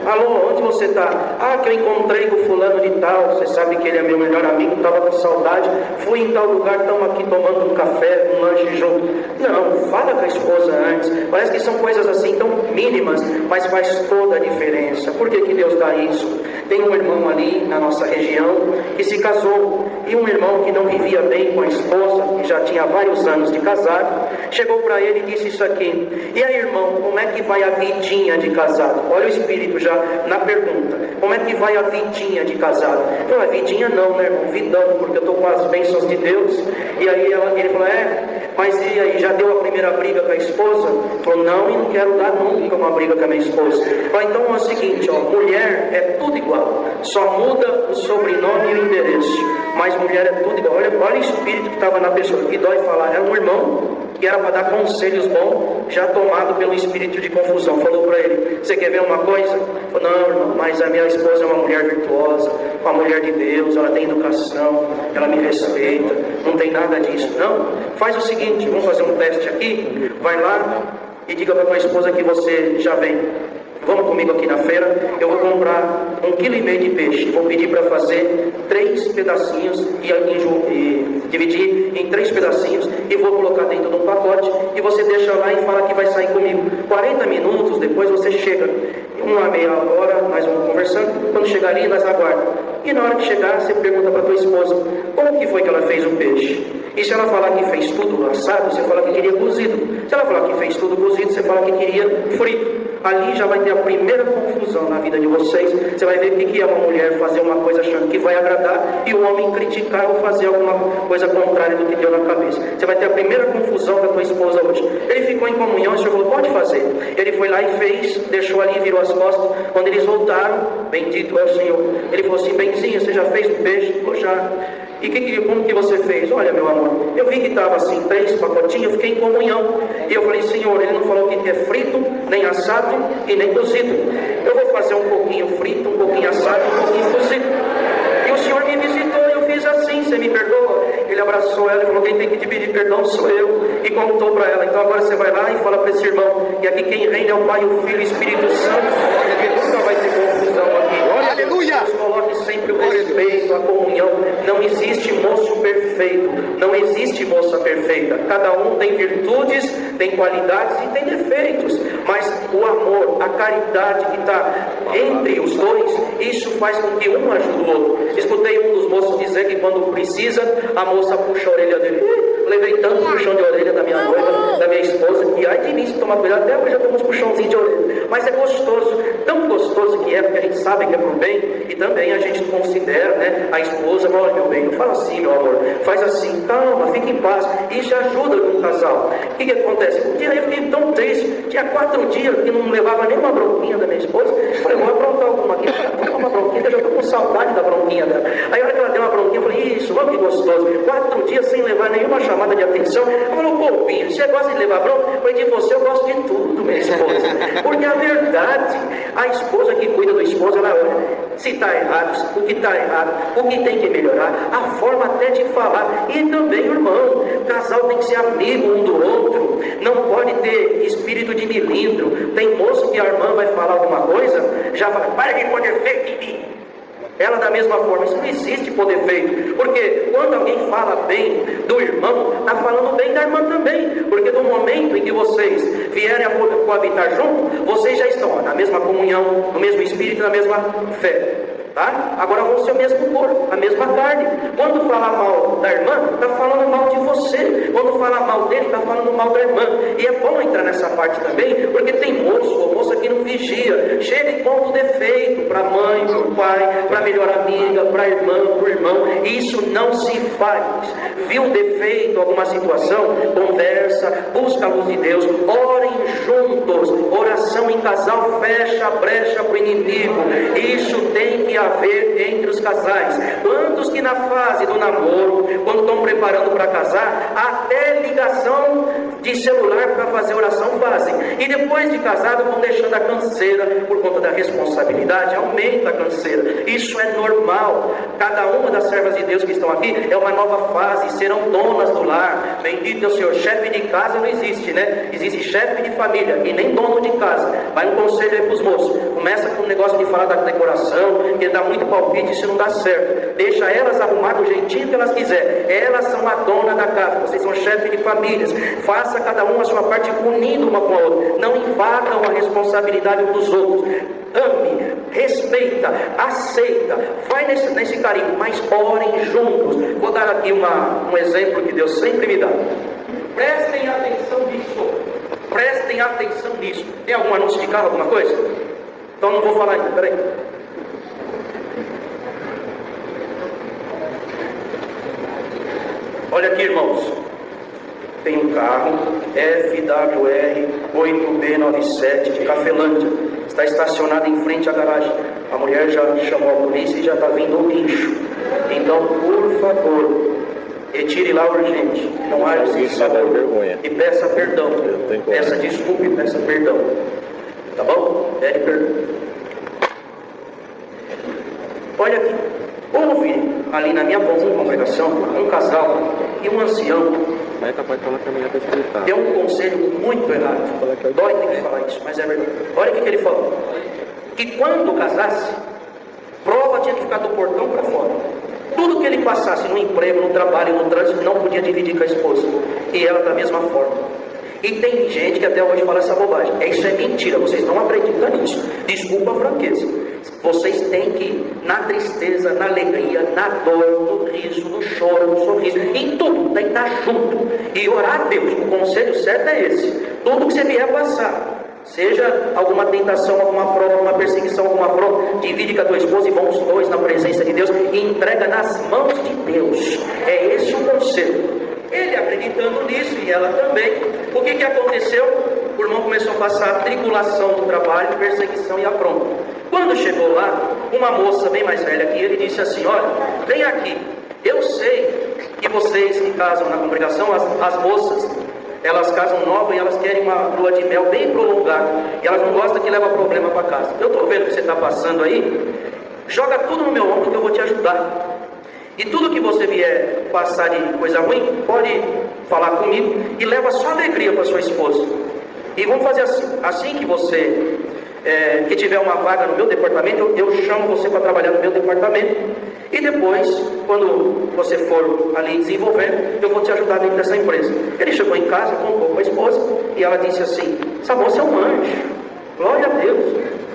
alô, onde você está? Ah, que eu encontrei com fulano de tal, você sabe que ele é meu melhor amigo, estava com saudade, fui em tal lugar, estamos aqui tomando um café, um lanche junto. Não, fala com a esposa antes. Parece que são coisas assim tão mínimas, mas faz toda a diferença. Por que que Deus dá isso? Tem um irmão ali na nossa região que se casou, e um irmão que não vivia bem com a esposa, que já tinha vários anos de casado, chegou para ele e disse isso aqui: e aí, irmão, como é que vai a vidinha de casado? Olha o espírito já na pergunta: como é que vai a vidinha de casado? Não, a vidinha não, né, irmão? Vidão, porque eu estou com as bênçãos de Deus. E aí ele falou: mas e aí, já deu a primeira briga com a esposa? Falou: não, e não quero dar nunca uma briga com a minha esposa. Falou: então é o seguinte, mulher é tudo igual, só muda o sobrenome e o endereço, mas mulher é tudo igual. Olha o espírito que estava na pessoa, que dói falar. Era um irmão que era para dar conselhos bons, já tomado pelo espírito de confusão. Falou para ele: você quer ver uma coisa? Falou: não, irmão, mas a minha esposa é uma mulher virtuosa, uma mulher de Deus, ela tem educação, ela me respeita, não tem nada disso. Não, faz o seguinte, vamos fazer um teste aqui, vai lá e diga para tua esposa que você já vem. Vamos comigo aqui na feira, eu vou comprar 1,5 kg de peixe, vou pedir para fazer 3 pedacinhos e dividir em 3 pedacinhos e vou colocar dentro de um pacote, e você deixa lá e fala que vai sair comigo. 40 minutos depois você chega, uma meia hora, nós vamos conversando, quando chegar ali nós aguardamos. E na hora que chegar, você pergunta para tua esposa como que foi que ela fez o peixe. E se ela falar que fez tudo assado, você fala que queria cozido. Se ela falar que fez tudo cozido, você fala que queria frito. ali já vai ter a primeira confusão na vida de vocês. Você vai ver o que é uma mulher fazer uma coisa achando que vai agradar e o homem criticar ou fazer alguma coisa contrária do que deu na cabeça. Você vai ter a primeira confusão com a tua esposa hoje. Ele ficou em comunhão, o Senhor falou, pode fazer. Ele foi lá e fez, deixou ali, virou as costas. Quando eles voltaram, bendito é o Senhor, ele falou assim, benzinho, você já fez o peixe? Falou, já. E como que você fez? Olha, meu amor, eu vi que estava assim, 3 pacotinhos, eu fiquei em comunhão. E eu falei, Senhor, ele não falou que é frito, nem assado e nem cozido. Eu vou fazer um pouquinho frito, um pouquinho assado, um pouquinho cozido. E o Senhor me visitou e eu fiz assim, você me perdoa? Ele abraçou ela e falou, quem tem que te pedir perdão sou eu. E contou para ela, então agora você vai lá e fala para esse irmão, e aqui quem reina é o Pai, o Filho e o Espírito Santo, porque nunca vai ter confusão aqui. Aleluia! Deus coloque sempre o respeito, a comunhão. Não existe moço perfeito, não existe moça perfeita. Cada um tem virtudes, tem qualidades e tem defeitos, mas o amor, a caridade que está entre os dois, isso faz com que um ajude o outro. Escutei um dos moços dizer que quando precisa, a moça puxa a orelha dele. Levei tanto puxão de orelha da minha noiva, da minha esposa, e ai de mim se tomar cuidado, até hoje já temos puxãozinho de orelha. Mas é gostoso, tão gostoso que é, porque a gente sabe que é pro bem, e também a gente considera, né, a esposa, olha meu bem, não fala assim, meu amor, faz assim, calma, fica em paz, isso ajuda no casal. O que acontece? Um dia eu fiquei tão triste, tinha 4 dias que não levava nenhuma bronquinha da minha esposa. Eu falei, vou aprontar alguma aqui, uma bronquinha, eu já estou com saudade da bronquinha dela. Aí a hora que ela deu uma bronquinha, eu falei, isso, olha que gostoso, 4 dias sem levar nenhuma chamada de atenção. Eu falei, pô, filho, você gosta de levar bronca? Eu falei, de você eu gosto de tudo, minha esposa. Porque a verdade, a esposa que cuida do esposo, ela olha, se está errado, o que está errado, o que tem que melhorar, a forma até de falar. E também, irmão, casal tem que ser amigo um do outro, não pode ter espírito de milindro. Tem moço que a irmã vai falar alguma coisa, já fala, para de poder feito em mim. Ela da mesma forma, isso não existe poder feito, porque quando alguém fala bem do irmão, está falando bem da irmã também, porque no momento em que vocês vierem a coabitar junto, vocês já estão na mesma comunhão, no mesmo espírito, na mesma fé. Tá? Agora vão ser o mesmo corpo, a mesma carne. Quando falar mal da irmã, está falando mal de você. Quando falar mal dele, está falando mal da irmã. E é bom entrar nessa parte também, porque tem moço ou moça que não vigia, chega e conta o defeito para a mãe, para o pai, para a melhor amiga, para a irmã, para o irmão. Isso não se faz. Viu defeito, alguma situação, conversa, busca a luz de Deus, orem juntos. Oração em casal fecha a brecha para o inimigo. Isso tem que haver entre os casais. Quantos que na fase do namoro, quando estão preparando para casar, até ligação de celular para fazer oração fazem, e depois de casado vão deixando a canseira por conta da responsabilidade, aumenta a canseira. Isso é normal. Cada uma das servas de Deus que estão aqui é uma nova fase, serão donas do lar. Bendito é o Senhor. Chefe de casa não existe, né? Existe chefe de família e nem dono de casa. Vai um conselho aí para os moços, começa com o negócio de falar da decoração, que dá muito palpite, isso não dá certo. Deixa elas arrumar do jeitinho que elas quiserem. Elas são a dona da casa, vocês são chefe de famílias. Faça cada um a sua parte, unindo uma com a outra. Não invadam a responsabilidade dos outros. Ame, respeita, aceita, vai nesse carinho, mas orem juntos. Vou dar aqui um exemplo que Deus sempre me dá. Prestem atenção nisso. Prestem atenção nisso. Tem algum anúncio de carro, alguma coisa? Então não vou falar ainda, peraí. Olha aqui, irmãos. Tem um carro FWR 8B97 de Cafelândia. Está estacionado em frente à garagem. A mulher já chamou a polícia e já está vindo o guincho. Então, por favor, retire lá urgente. Não haja sensação. E peça perdão. Peça desculpa e peça perdão. Tá bom? Pede perdão. Olha aqui. Houve ali na minha congregação um casal e um ancião. Deu um conselho muito errado. Dói ter que falar isso, mas é verdade. Olha o que ele falou. Que quando casasse, prova tinha que ficar do portão para fora. Tudo que ele passasse no emprego, no trabalho, no trânsito, não podia dividir com a esposa. E ela da mesma forma. E tem gente que até hoje fala essa bobagem. Isso é mentira, vocês não acreditam nisso. Desculpa a franqueza. Vocês têm que ir na tristeza, na alegria, na dor, no riso, no choro, no sorriso, em tudo, tem que estar junto. E orar a Deus, o conselho certo é esse. Tudo que você vier passar, Seja alguma tentação, alguma prova, alguma perseguição, alguma prova, divide com a tua esposa e vão os dois na presença de Deus e entrega nas mãos de Deus. É esse o conselho. Ele acreditando nisso e ela também. O que aconteceu? O irmão começou a passar a tribulação do trabalho, perseguição e afronta. Quando chegou lá, uma moça bem mais velha que ele disse assim: olha, vem aqui, eu sei que vocês que casam na congregação, as moças, elas casam novas e elas querem uma lua de mel bem prolongada, e elas não gostam que leva problema para casa. Eu estou vendo o que você está passando aí, joga tudo no meu ombro que eu vou te ajudar. E tudo que você vier passar de coisa ruim, pode falar comigo e leva só alegria para sua esposa. E vamos fazer assim que você que tiver uma vaga no meu departamento, eu chamo você para trabalhar no meu departamento. E depois, quando você for ali desenvolvendo, eu vou te ajudar dentro dessa empresa. Ele chegou em casa, contou com a esposa, e ela disse assim: essa moça é um anjo. Glória a Deus,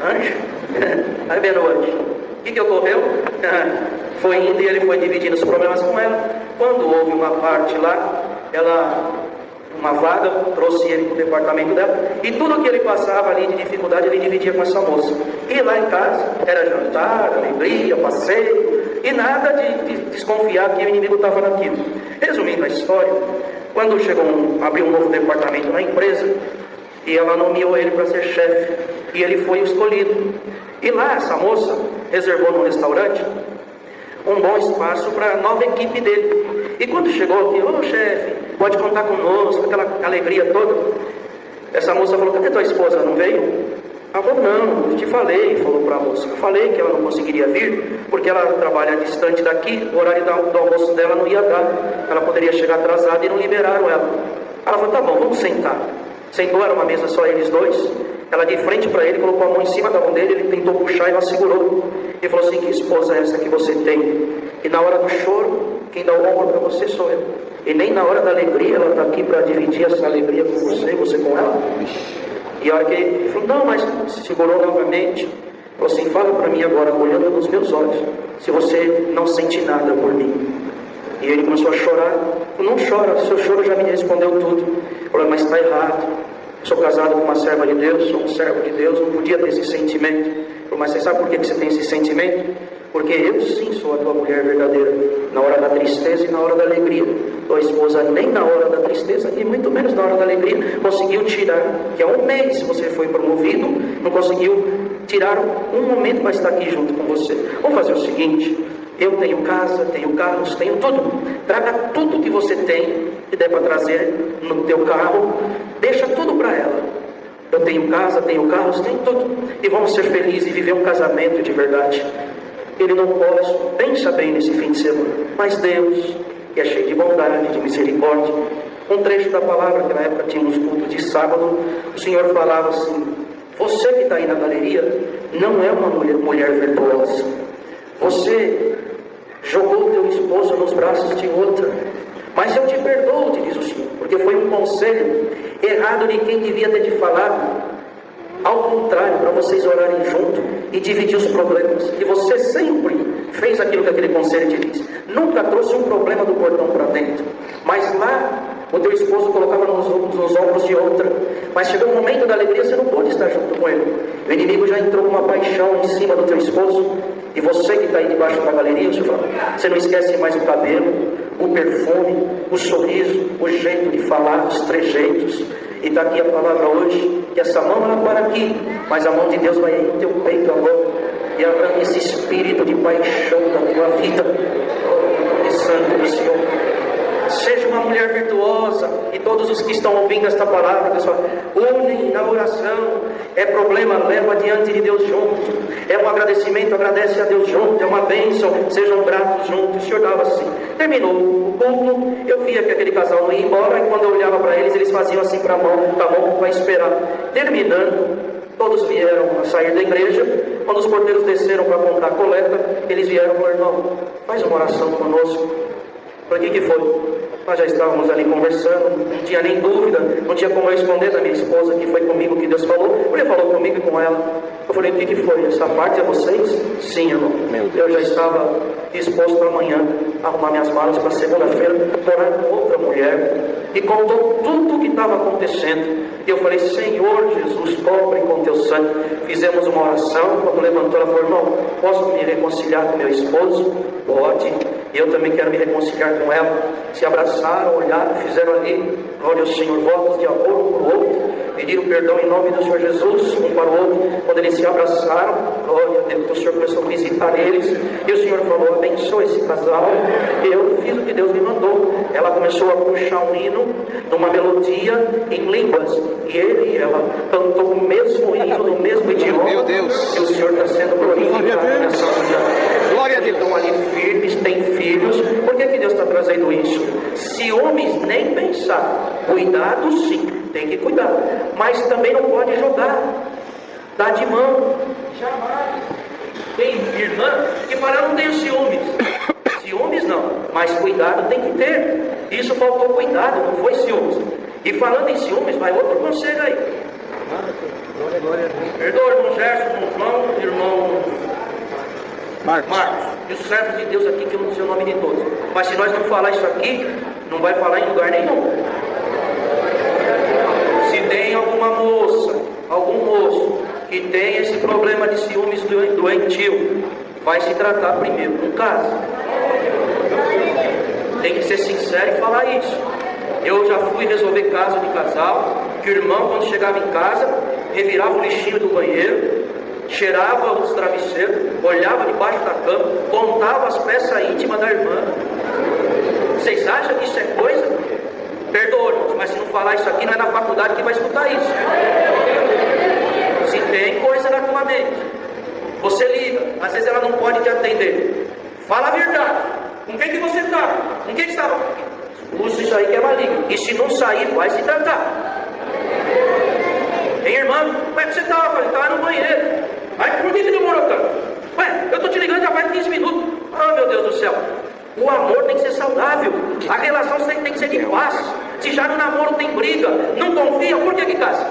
anjo. Aí vendo o anjo. O que ocorreu? Foi indo e ele foi dividindo os problemas com ela. Quando houve uma parte lá, uma vaga, trouxe ele para o departamento dela, e tudo que ele passava ali de dificuldade, ele dividia com essa moça. E lá em casa, era jantar, alegria, passeio, e nada de desconfiar que o inimigo estava naquilo. Resumindo a história, quando abriu um novo departamento na empresa, e ela nomeou ele para ser chefe, e ele foi escolhido. E lá essa moça reservou no restaurante um bom espaço para a nova equipe dele. E quando chegou aqui: ô chefe, pode contar conosco, aquela alegria toda. Essa moça falou: cadê tua esposa? Não veio? Ela falou: não, eu te falei, falou para a moça. Eu falei que ela não conseguiria vir, porque ela trabalha distante daqui, o horário do almoço dela não ia dar. Ela poderia chegar atrasada e não liberaram ela. Ela falou: tá bom, vamos sentar. Sentou, era uma mesa só eles dois. Ela de frente para ele, colocou a mão em cima da mão dele, ele tentou puxar e ela segurou. E falou assim: que esposa é essa que você tem? E na hora do choro, quem dá o ombro para você sou eu. E nem na hora da alegria, ela está aqui para dividir essa alegria com você, você com ela. E a hora que ele falou: não, mas segurou novamente. Falou assim: fala para mim agora, olhando nos meus olhos, se você não sente nada por mim. E ele começou a chorar. Falou: não chora, seu choro já me respondeu tudo. Falou: mas está errado. Sou casado com uma serva de Deus, sou um servo de Deus, não podia ter esse sentimento. Falou: mas você sabe por que você tem esse sentimento? Porque eu sim sou a tua mulher verdadeira, na hora da tristeza e na hora da alegria. Tua esposa nem na hora da tristeza e muito menos na hora da alegria conseguiu tirar, que há um mês você foi promovido, não conseguiu tirar um momento para estar aqui junto com você. Vamos fazer o seguinte: eu tenho casa, tenho carros, tenho tudo. Traga tudo que você tem, que der para trazer no teu carro, deixa tudo para ela. Eu tenho casa, tenho carros, tenho tudo. E vamos ser felizes e viver um casamento de verdade. Ele não pode, pensa bem nesse fim de semana. Mas Deus, que é cheio de bondade, de misericórdia, um trecho da palavra, que na época tínhamos culto de sábado, o Senhor falava assim: você que está aí na galeria, não é uma mulher virtuosa. Você jogou teu esposo nos braços de outra. Mas eu te perdoo, te diz o Senhor, porque foi um conselho errado de quem devia ter te falado. Ao contrário, para vocês orarem junto e dividir os problemas. E você sempre fez aquilo que aquele conselho te disse. Nunca trouxe um problema do portão para dentro. Mas lá, o teu esposo colocava nos ombros de outra. Mas chegou um momento da alegria, você não pôde estar junto com ele. O inimigo já entrou com uma paixão em cima do teu esposo. E você que está aí debaixo da galeria, você não esquece mais o cabelo, o perfume, o sorriso, o jeito de falar, os trejeitos. E está aqui a palavra hoje, que essa mão ela para aqui, mas a mão de Deus vai aí no teu peito agora, e arranca esse espírito de paixão da tua vida. Oh, Santo do Senhor. Seja uma mulher virtuosa, e todos os que estão ouvindo esta palavra, pessoal, unem na oração. É problema, leva diante de Deus junto. É um agradecimento, agradece a Deus junto. É uma bênção, sejam gratos juntos. O Senhor dava assim. Terminou o culto, eu via que aquele casal não ia embora, e quando eu olhava para eles, eles faziam assim para a mão: tá bom, vai esperar. Terminando, todos vieram a sair da igreja. Quando os porteiros desceram para contar a coleta, eles vieram e falaram: irmão, faz uma oração conosco. Para que foi? Nós já estávamos ali conversando, não tinha nem dúvida, não tinha como eu esconder da minha esposa, que foi comigo que Deus falou. Ele falou comigo e com ela. Eu falei, o que foi? Essa parte é vocês? Sim, irmão. Eu já estava disposto amanhã a arrumar minhas malas para segunda-feira, morar com outra mulher. E contou tudo o que estava acontecendo. E eu falei, Senhor Jesus, cobre com teu sangue. Fizemos uma oração. Quando levantou, ela falou, irmão, posso me reconciliar com meu esposo? Pode. E eu também quero me reconciliar com ela. Se abraçaram, olharam, fizeram ali, glória ao Senhor, votos de amor um para o outro. Pediram perdão em nome do Senhor Jesus, um para o outro. Quando eles se abraçaram, glória a Deus, o Senhor começou a visitar eles. E o Senhor falou, abençoa esse casal. E eu fiz o que Deus me mandou. Ela começou a puxar um hino, numa melodia, em línguas. E ele e ela cantou o mesmo hino, no mesmo idioma. Meu Deus! E o Senhor está sendo glorificado nessa vida. Glória a Deus! Estão ali firmes, têm filhos. Por que Deus está trazendo isso? Ciúmes, nem pensar. Cuidado sim, tem que cuidar. Mas também não pode jogar. Dá de mão. Jamais. Tem irmã que para não ter ciúmes. Ciúmes não, mas cuidado tem que ter. Isso faltou cuidado, não foi ciúmes. E falando em ciúmes, vai outro conselho aí. Perdoa, irmão Gerson, irmão Marcos. E os servos de Deus aqui, que eu não sei o nome de todos. Mas se nós não falar isso aqui, não vai falar em lugar nenhum. Se tem alguma moça, algum moço que tem esse problema de ciúmes doentio, vai se tratar primeiro no caso. Tem que ser sincero e falar isso. Eu já fui resolver caso de casal, que o irmão, quando chegava em casa, revirava o lixinho do banheiro, cheirava os travesseiros, olhava debaixo da cama, contava as peças íntimas da irmã. Vocês acham que isso é coisa? Perdoa, mas se não falar isso aqui, não é na faculdade que vai escutar isso. Se tem coisa na tua mente, você liga, às vezes ela não pode te atender. Fala a verdade. Com quem que você está? Com quem que estava? Usa isso aí que é maligno. E se não sair, vai se tratar. Tem irmã, como é que você estava? Eu estava no banheiro. Mas por que demorou tanto? Ué, eu estou te ligando já faz 15 minutos. Oh, meu Deus do céu. O amor tem que ser saudável. A relação tem que ser de paz. Se já no namoro tem briga, não confia, por que casa?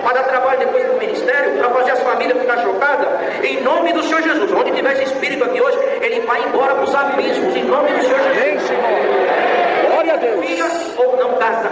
Para dar trabalho depois do ministério, para fazer as famílias ficar chocadas. Em nome do Senhor Jesus. Onde tiver esse espírito aqui hoje, ele vai embora para os abismos. Em nome do Senhor Jesus. Amém, Senhor. Glória a Deus. Confia ou não casa.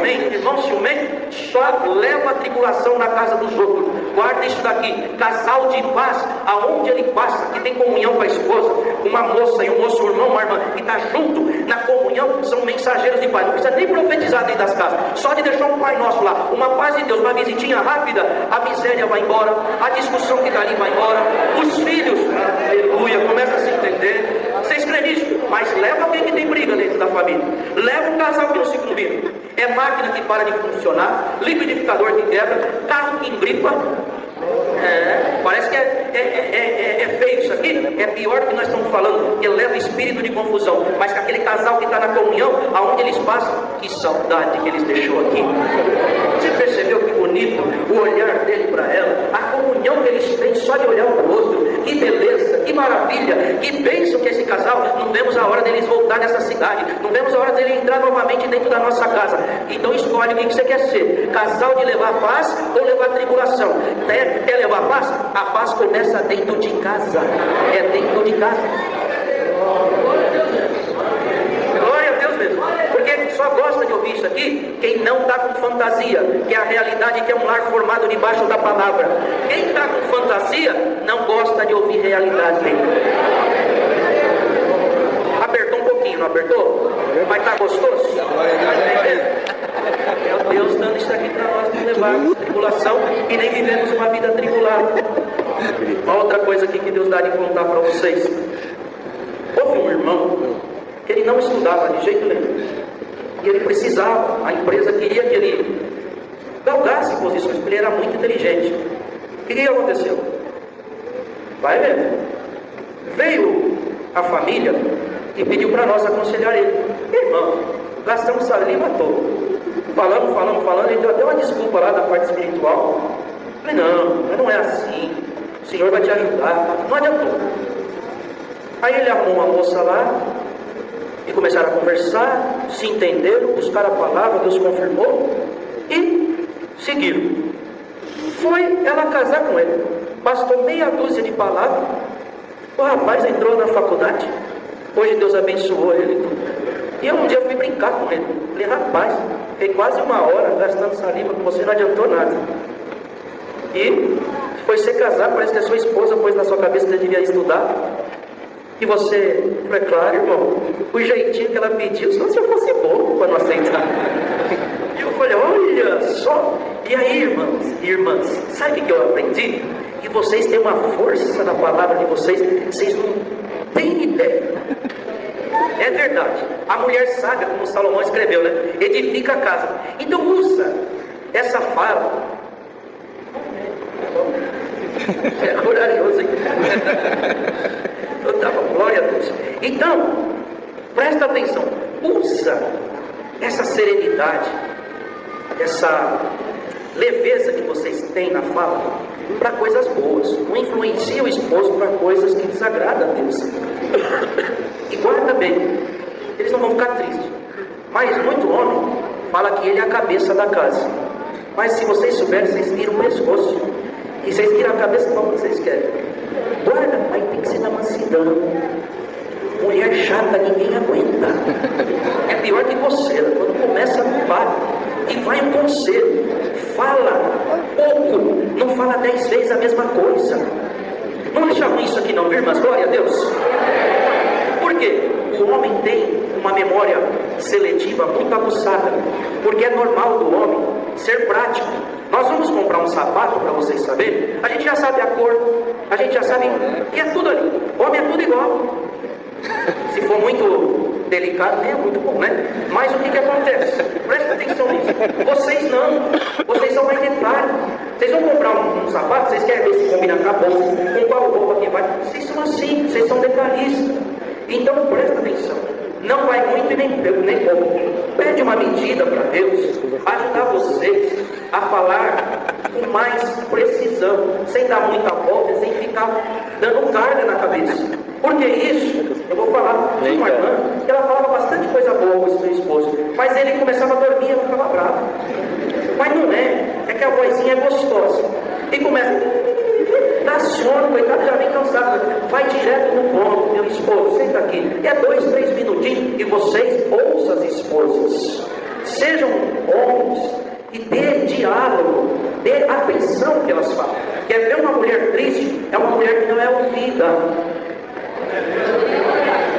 Irmão ciumento, só leva a tribulação na casa dos outros. Guarda isso daqui. Casal de paz, aonde ele passa, que tem comunhão com a esposa, uma moça e um moço, um irmão, uma irmã, que está junto na comunhão, são mensageiros de paz. Não precisa nem profetizar dentro das casas, só de deixar um Pai Nosso lá, uma paz de Deus, uma visitinha rápida, a miséria vai embora, a discussão que está ali vai embora, os filhos, aleluia, começa a se entender. Vocês creem nisso? Mas leva alguém que tem briga dentro da família, leva um casal que não se combina. É máquina que para de funcionar, liquidificador que quebra, carro que engripa. Parece que é feio isso aqui. É pior do que nós estamos falando, que leva espírito de confusão. Mas que aquele casal que está na comunhão, aonde eles passam, que saudade que eles deixou aqui. Você percebeu que bonito o olhar dele para ela, a comunhão que eles têm só de olhar um para o outro? Que beleza, que maravilha, que bênção que esse casal. Não vemos a hora deles voltar nessa cidade, não vemos a hora dele entrar novamente dentro da nossa casa. Então escolhe o que você quer ser: casal de levar paz ou levar tribulação? Quer levar paz? A paz começa dentro de casa. É dentro de casa. Glória a Deus mesmo. Porque só gosta de ouvir isso aqui quem não está com fantasia, que é a realidade, que é um lar formado debaixo da palavra. Quem está com fantasia não gosta de ouvir realidade. Apertou um pouquinho, não apertou? Mas está gostoso? É Deus dando isso aqui para nós, não levarmos tribulação e nem vivemos uma vida tribulada. Uma outra coisa aqui que Deus dá de contar para vocês. Houve um irmão que ele não estudava de jeito nenhum, e ele precisava, a empresa queria que ele galgasse posições, porque ele era muito inteligente. O que aconteceu? Vai vendo. Veio a família e pediu para nós aconselhar ele. Irmão, gastamos saliva toda. Falando, ele deu até uma desculpa lá da parte espiritual. Falei, não é assim. O Senhor vai te ajudar. Não adiantou. Aí ele arrumou uma moça lá e começaram a conversar, se entenderam, buscaram a palavra, Deus confirmou e seguiram. Foi ela casar com ele. Bastou meia dúzia de palavras. O rapaz entrou na faculdade. Hoje Deus abençoou ele. E eu um dia fui brincar com ele. Falei, rapaz, fiquei quase 1 hora gastando saliva com você, não adiantou nada. E foi ser casado, parece que a sua esposa pôs na sua cabeça que você devia estudar. E você, é claro, irmão, o jeitinho que ela pediu, só se eu fosse bobo para não aceitar. E eu falei, olha só. E aí, irmãos e irmãs, sabe o que eu aprendi? Que vocês têm uma força na palavra de vocês, vocês não têm ideia. É verdade. A mulher sábia, como Salomão escreveu, né? Edifica a casa. Então usa essa fala. É corajoso, hein? Eu dava glória a Deus. Então, presta atenção. Usa essa serenidade, essa leveza que vocês têm na fala para coisas boas. Não influencia o esposo para coisas que desagradam a Deus. E guarda bem, eles não vão ficar tristes. Mas muito homem fala que ele é a cabeça da casa. Mas se vocês souberem, vocês viram o pescoço. E vocês viram a cabeça como vocês querem. Guarda, mas tem que ser na mansidão. Mulher chata, ninguém aguenta. É pior que coceira. Quando começa a limpar e vai um conselho, fala pouco, não fala 10 vezes a mesma coisa. Não acha ruim isso aqui não, irmãs? Glória a Deus. Por quê? O homem tem uma memória seletiva muito aguçada, porque é normal do homem ser prático. Nós vamos comprar um sapato, para vocês saberem, a gente já sabe a cor, a gente já sabe que é tudo ali. Homem é tudo igual. Se for muito delicado, nem é muito bom, né? Mas o que acontece? Presta atenção nisso. Vocês não, vocês são mais detalhes. Vocês vão comprar um sapato, vocês querem ver se combina com a bolsa, com qual roupa que vai. Vocês são assim, vocês são detalhistas. Então presta atenção. Não vai muito e nem pouco. Pede uma medida para Deus ajudar vocês a falar com mais precisão, sem dar muita volta, sem ficar dando carga na cabeça. Porque isso, eu vou falar de uma irmã, que ela falava bastante coisa boa com esse meu esposo, mas ele começava a dormir e ela ficava brava. Mas não é que a vozinha é gostosa. E começa, dá sono, coitado, já vem cansado. Vai direto no ponto, meu esposo, senta aqui. É 2, 3 minutinhos e vocês ouçam as esposas. Sejam homens e dê diálogo, dê atenção que elas falam. Quer ver uma mulher triste? É uma mulher que não é ouvida.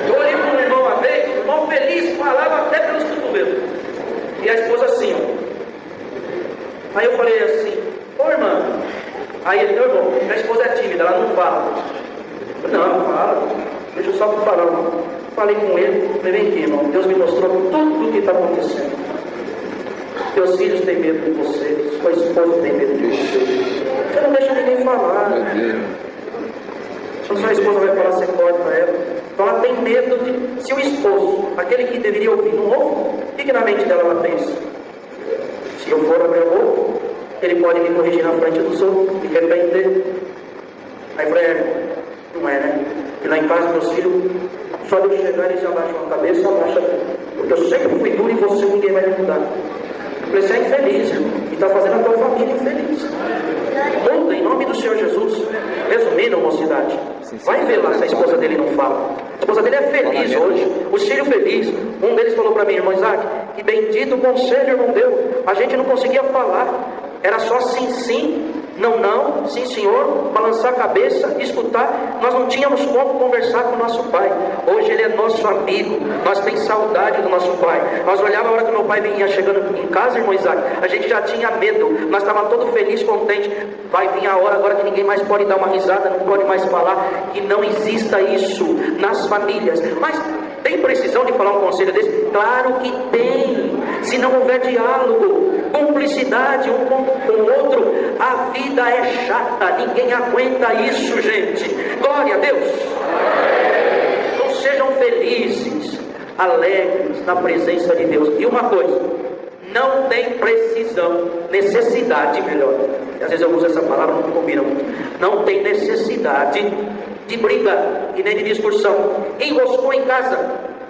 Eu olhei para um irmão uma vez, o irmão feliz falava até pelos cotovelos. E a esposa assim, ó. Aí eu falei assim, ô irmã. Aí ele, meu irmão, minha esposa é tímida, ela não fala. Eu falei, não, fala. Deixa eu só falar, irmão. Falei com ele, falei, vem aqui, irmão. Deus me mostrou tudo o que está acontecendo. Teus filhos têm medo de você, sua esposa tem medo de você. Você não deixa ninguém falar. Se sua esposa vai falar, você corta ela. Então ela tem medo de... Se o esposo, aquele que deveria ouvir, não ouve, o que na mente dela ela pensa? Se eu for abrir a boca, ele pode me corrigir na frente dos outros, me repreender. Aí eu falei, não é, né? E lá em casa, meus filhos, só de eu chegar, eles abaixam a cabeça, abaixam tudo. Porque eu sempre fui duro e você ninguém vai me mudar. Eu falei, você é infeliz, irmão, e está fazendo a tua família infeliz. Muda em nome do Senhor Jesus. Resumindo, mocidade, vai ver lá se a esposa dele não fala. A esposa dele é feliz hoje, o filho feliz. Um deles falou para mim, irmão Isaac, que bendito conselho, irmão, deu. A gente não conseguia falar, era só sim, sim, não, não, sim, senhor, balançar a cabeça, escutar. Nós não tínhamos como conversar com o nosso pai. Hoje ele é nosso amigo, nós temos saudade do nosso pai. Nós olhávamos a hora que meu pai vinha chegando em casa, irmão Isaac, a gente já tinha medo, nós estávamos todos felizes, contentes. Vai vir a hora agora que ninguém mais pode dar uma risada, não pode mais falar, que não exista isso nas famílias. Mas tem precisão de falar um conselho desse? Claro que tem. Se não houver diálogo, cumplicidade um com o outro, a vida é chata, ninguém aguenta isso, gente. Glória a Deus. Então sejam felizes, alegres na presença de Deus. E uma coisa, não tem precisão, necessidade melhor. Às vezes eu uso essa palavra, não combina muito. Não tem necessidade de briga e nem de discussão. Enroscou em casa,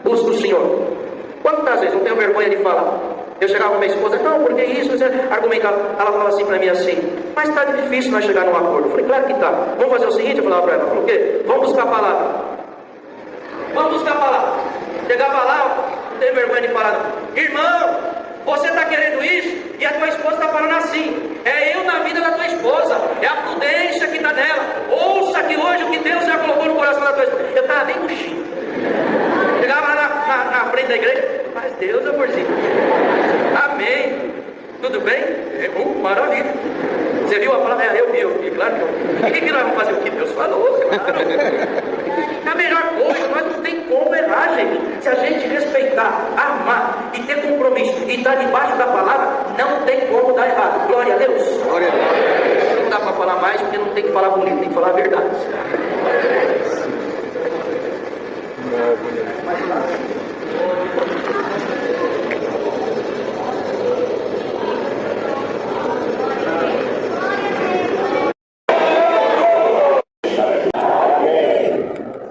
busca o Senhor. Quantas vezes, não tenho vergonha de falar, eu chegava com minha esposa, não, porque isso, você argumentava. Ela falava assim para mim assim, Mas está difícil nós chegar num acordo. Eu falei, claro que está. Vamos fazer o seguinte, eu falava para ela, falou o quê? Vamos buscar a palavra. Vamos buscar a palavra. Chegava lá, não tem vergonha de falar, não. Irmão, você está querendo isso e a tua esposa está falando assim. É eu na vida da tua esposa, é a prudência que está nela. Ouça que hoje o que Deus já colocou no coração da tua esposa. Eu estava bem coxinho. Chegava lá na frente da igreja, mas Deus, amorzinho. Amém. Tudo bem? Maravilha. Você viu a palavra? Eu vi, claro que eu. E que nós vamos fazer? O que Deus falou, claro. É a melhor coisa, nós não tem como errar, gente. Se a gente respeitar, amar e ter compromisso e estar debaixo da palavra, não tem como dar errado. Glória a Deus. Glória a Deus. Não dá para falar mais porque não tem que falar bonito, tem que falar a verdade.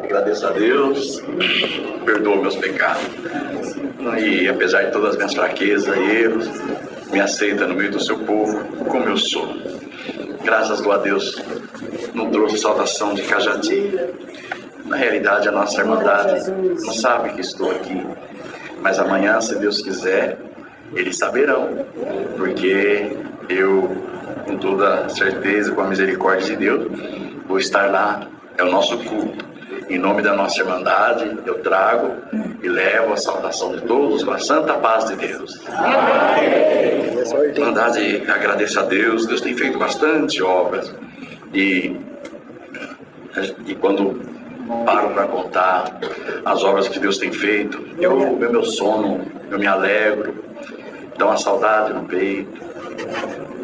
Agradeço a Deus, perdoa meus pecados. E apesar de todas as minhas fraquezas e erros, me aceita no meio do seu povo como eu sou. Graças a Deus, não trouxe saudação de Cajati. Na realidade, a nossa irmandade não sabe que estou aqui. Mas amanhã, se Deus quiser, eles saberão. Porque eu, com toda certeza, com a misericórdia de Deus, vou estar lá. É o nosso culto. Em nome da nossa irmandade, eu trago e levo a saudação de todos com a santa paz de Deus. Amém. A irmandade agradece a Deus. Deus tem feito bastante obras. E quando paro para contar as obras que Deus tem feito, meu sono, eu me alegro, dá uma saudade no peito,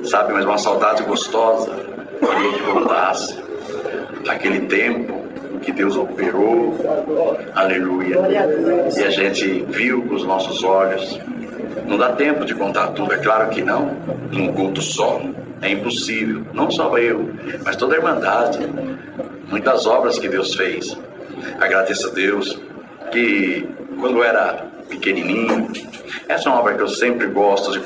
sabe, mas uma saudade gostosa, queria que voltasse aquele tempo que Deus operou, aleluia, e a gente viu com os nossos olhos. Não dá tempo de contar tudo, é claro que não, num culto só, é impossível, não só eu, mas toda a irmandade, muitas obras que Deus fez. Agradeço a Deus que quando eu era pequenininho, essa é uma obra que eu sempre gosto de